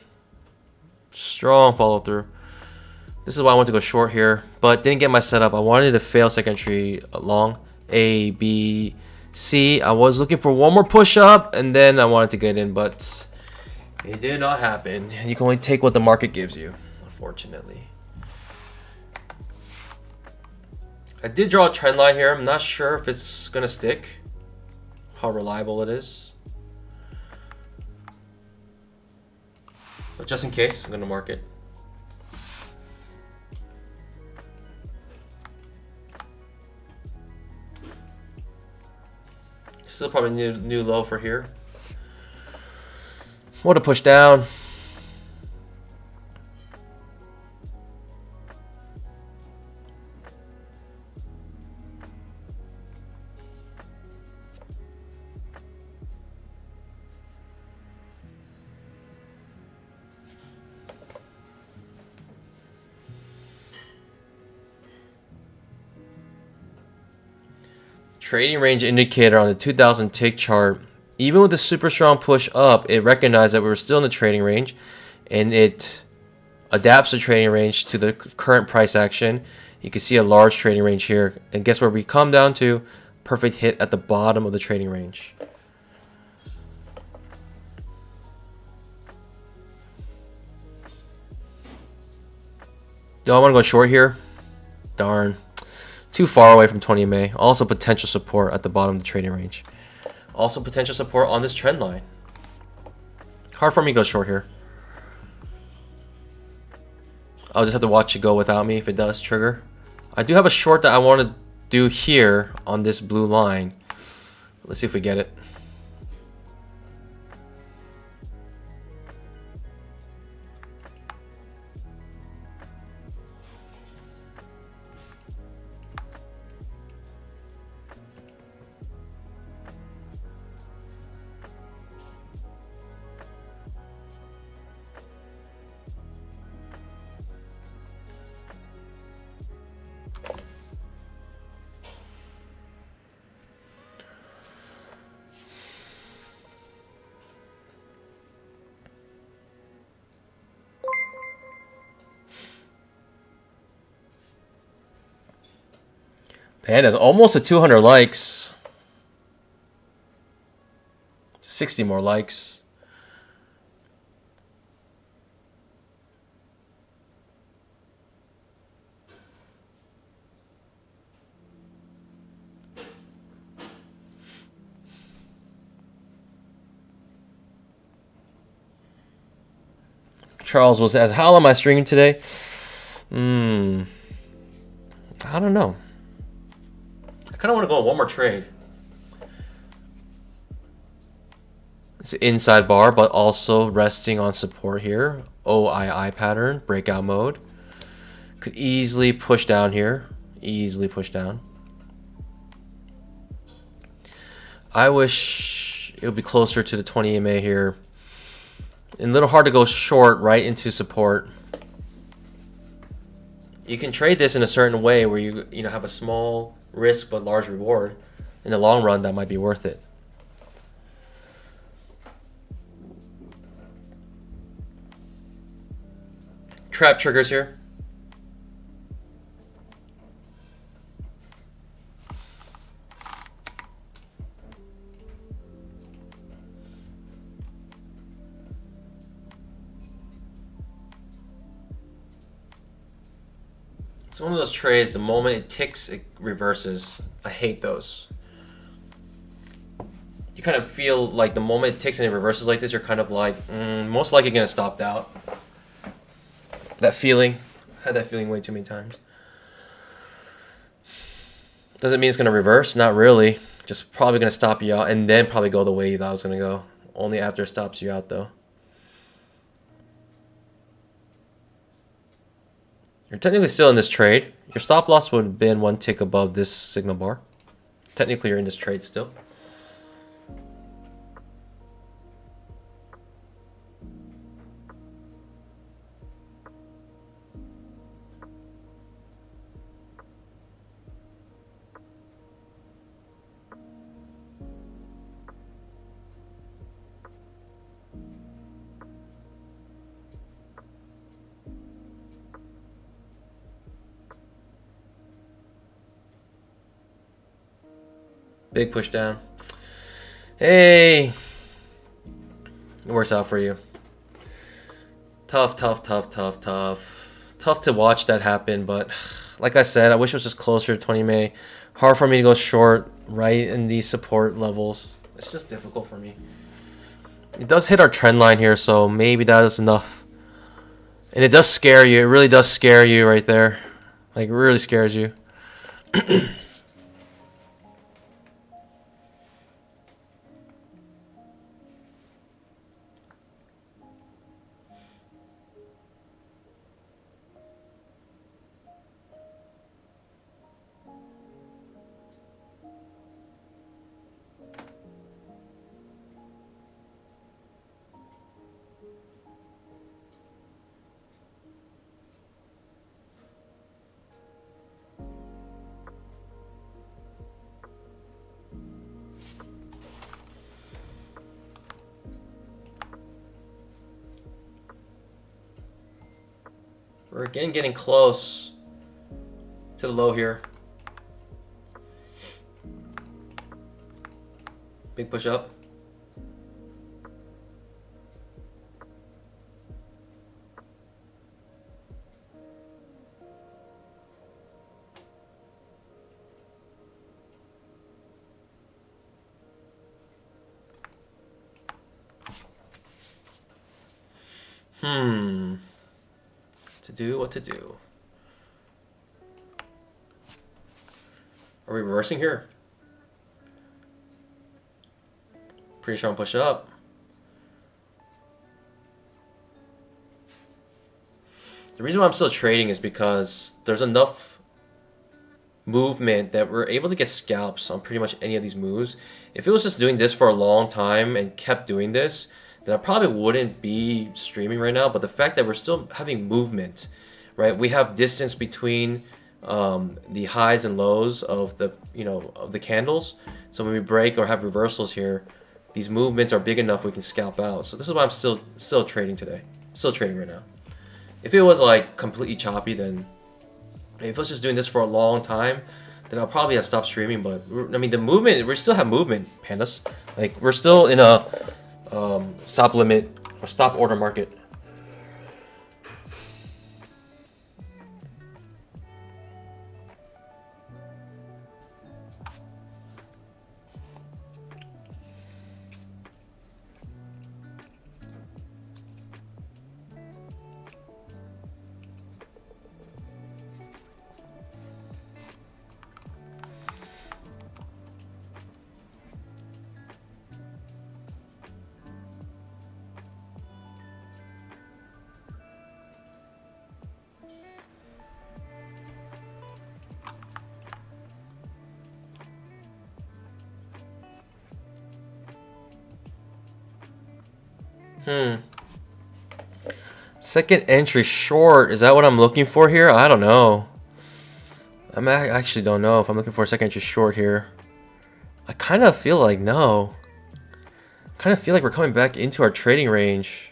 strong follow through. This is why I want to go short here, but didn't get my setup. I wanted to fail second entry long. A, B, C. I was looking for one more push up, and then I wanted to get in, but it did not happen. You can only take what the market gives you, unfortunately. I did draw a trend line here. I'm not sure if it's gonna stick, how reliable it is. But just in case, I'm gonna mark it. Still probably new low for here. What a push down. Trading range indicator on the 2000 tick chart, even with a super strong push up, it recognized that we were still in the trading range, and it adapts the trading range to the current price action. You can see a large trading range here, and guess where we come down to? Perfect hit at the bottom of the trading range. Do I want to go short here? Darn. Too far away from 20 MA. Also potential support at the bottom of the trading range. Also potential support on this trend line. Hard for me to go short here. I'll just have to watch it go without me if it does trigger. I do have a short that I want to do here on this blue line. Let's see if we get it. Man, that's almost at 200 likes. 60 more likes. Charles was asked, how am I streaming today? I don't know. I kind of want to go on one more trade. It's an inside bar, but also resting on support here. OII pattern, breakout mode. Could easily push down here. Easily push down. I wish it would be closer to the 20 MA here. And a little hard to go short right into support. You can trade this in a certain way where you have a small risk but large reward. In the long run, that might be worth it. Trap triggers here. It's one of those trades, the moment it ticks, it reverses. I hate those. You kind of feel like the moment it ticks and it reverses like this, you're kind of like, most likely going to stop out. That feeling. I had that feeling way too many times. Doesn't mean it's going to reverse. Not really. Just probably going to stop you out and then probably go the way you thought it was going to go. Only after it stops you out, though. You're technically still in this trade. Your stop loss would have been one tick above this signal bar. Technically, you're in this trade still. Big push down. Hey, it works out for you. Tough, tough, tough, tough, tough. Tough to watch that happen, but like I said, I wish it was just closer to 20 May. Hard for me to go short right in these support levels. It's just difficult for me. It does hit our trend line here, so maybe that is enough. And it does scare you. It really does scare you right there. Like, it really scares you. We're again getting close to the low here. Big push up. What to do? Are we reversing here? Pretty strong push up. The reason why I'm still trading is because there's enough movement that we're able to get scalps on pretty much any of these moves. If it was just doing this for a long time and kept doing this, then I probably wouldn't be streaming right now. But the fact that we're still having movement, right? We have distance between the highs and lows of the of the candles. So when we break or have reversals here, these movements are big enough we can scalp out. So this is why I'm still trading today. Still trading right now. If it was like completely choppy, then if I was just doing this for a long time, then I'll probably have stopped streaming. But I mean, the movement, we still have movement, pandas. Like, we're still in a stop limit or stop order market. Second entry short. Is that what I'm looking for here? I don't know. I actually don't know if I'm looking for a second entry short here. I kind of feel like no. I kind of feel like we're coming back into our trading range.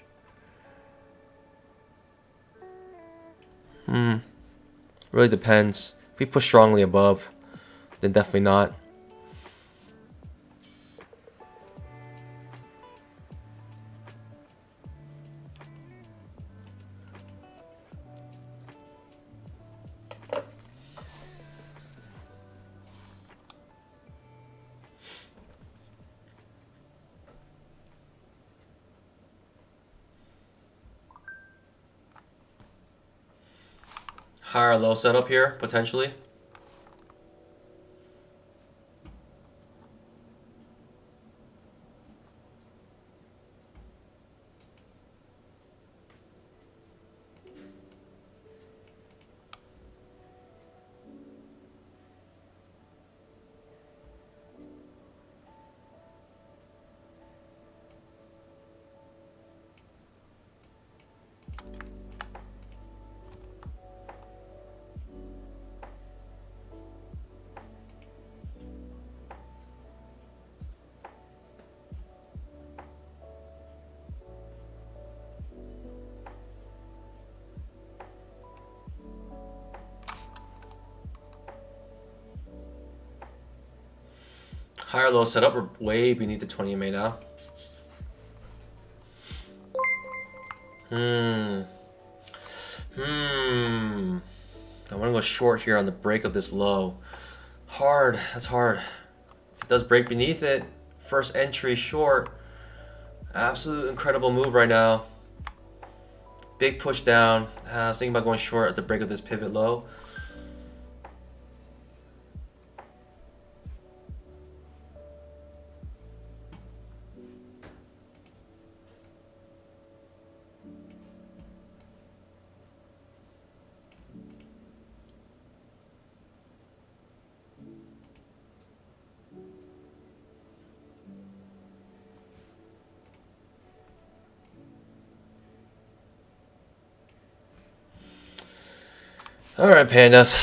Really depends. If we push strongly above, then definitely not. Higher low setup here, potentially. Higher low setup. We're way beneath the 20 MA now. I want to go short here on the break of this low. Hard. That's hard. It does break beneath it. First entry short. Absolute incredible move right now. Big push down. I was thinking about going short at the break of this pivot low. All right, pandas.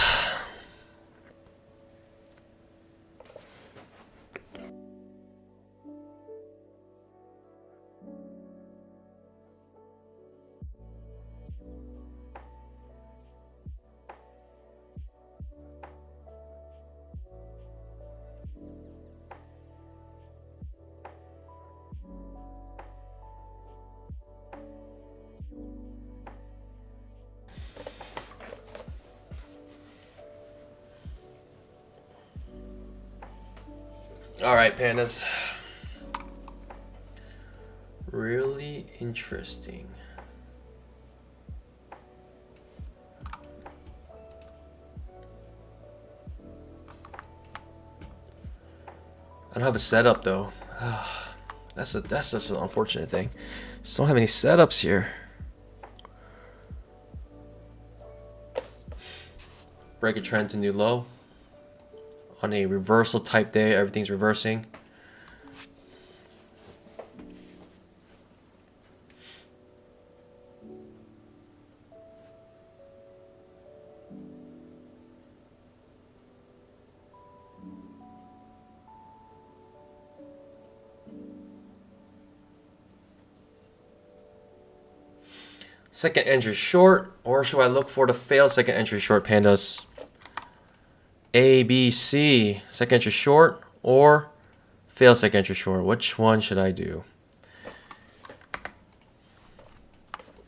All right, pandas. Really interesting. I don't have a setup though. That's just an unfortunate thing. Just don't have any setups here. Break a trend to new low. On a reversal type day, everything's reversing. Second entry short, or should I look for the failed second entry short, pandas? A, B, C, second entry short, or fail second entry short. Which one should I do?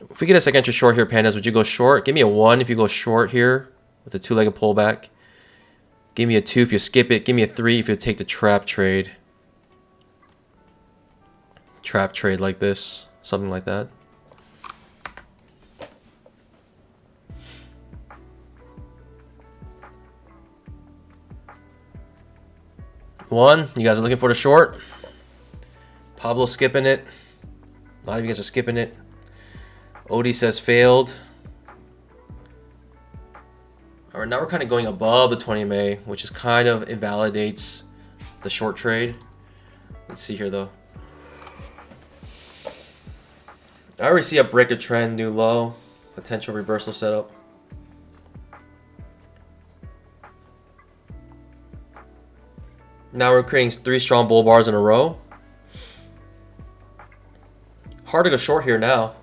If we get a second entry short here, pandas, would you go short? Give me a 1 if you go short here with a 2-legged pullback. Give me a 2 if you skip it. Give me a 3 if you take the trap trade. Trap trade like this, something like that. One, you guys are looking for the short. Pablo skipping it. A lot of you guys are skipping it. Odie says failed. All right, now we're kind of going above the 20 MA, which is kind of invalidates the short trade. Let's see here though. I already see a break of trend, new low, potential reversal setup. Now we're creating 3 strong bull bars in a row. Hard to go short here now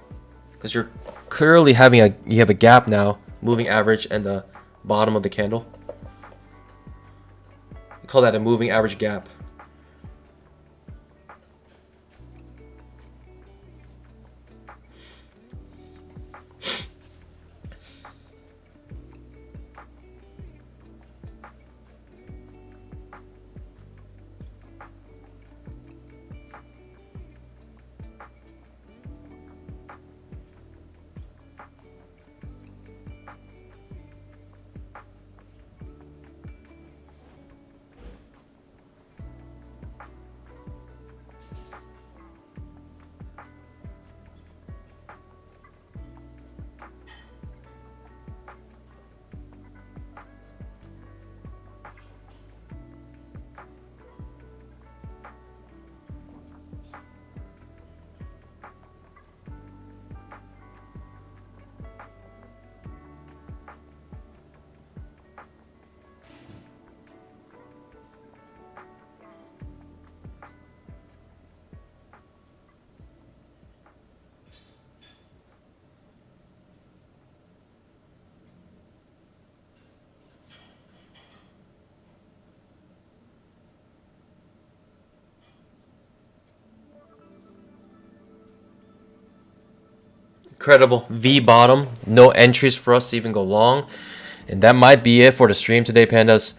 because you're clearly you have a gap now, moving average and the bottom of the candle. We call that a moving average gap. Incredible V bottom. No entries for us to even go long. And that might be it for the stream today, pandas.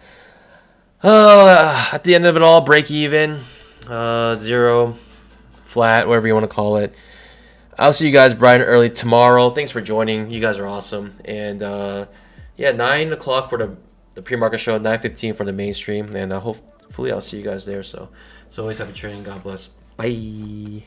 At the end of it all, break even. Zero, flat, whatever you want to call it. I'll see you guys bright and early tomorrow. Thanks for joining. You guys are awesome. And yeah, 9 o'clock for the pre-market show, 9:15 for the mainstream. And hopefully I'll see you guys there. So, it's always happy trading. God bless. Bye.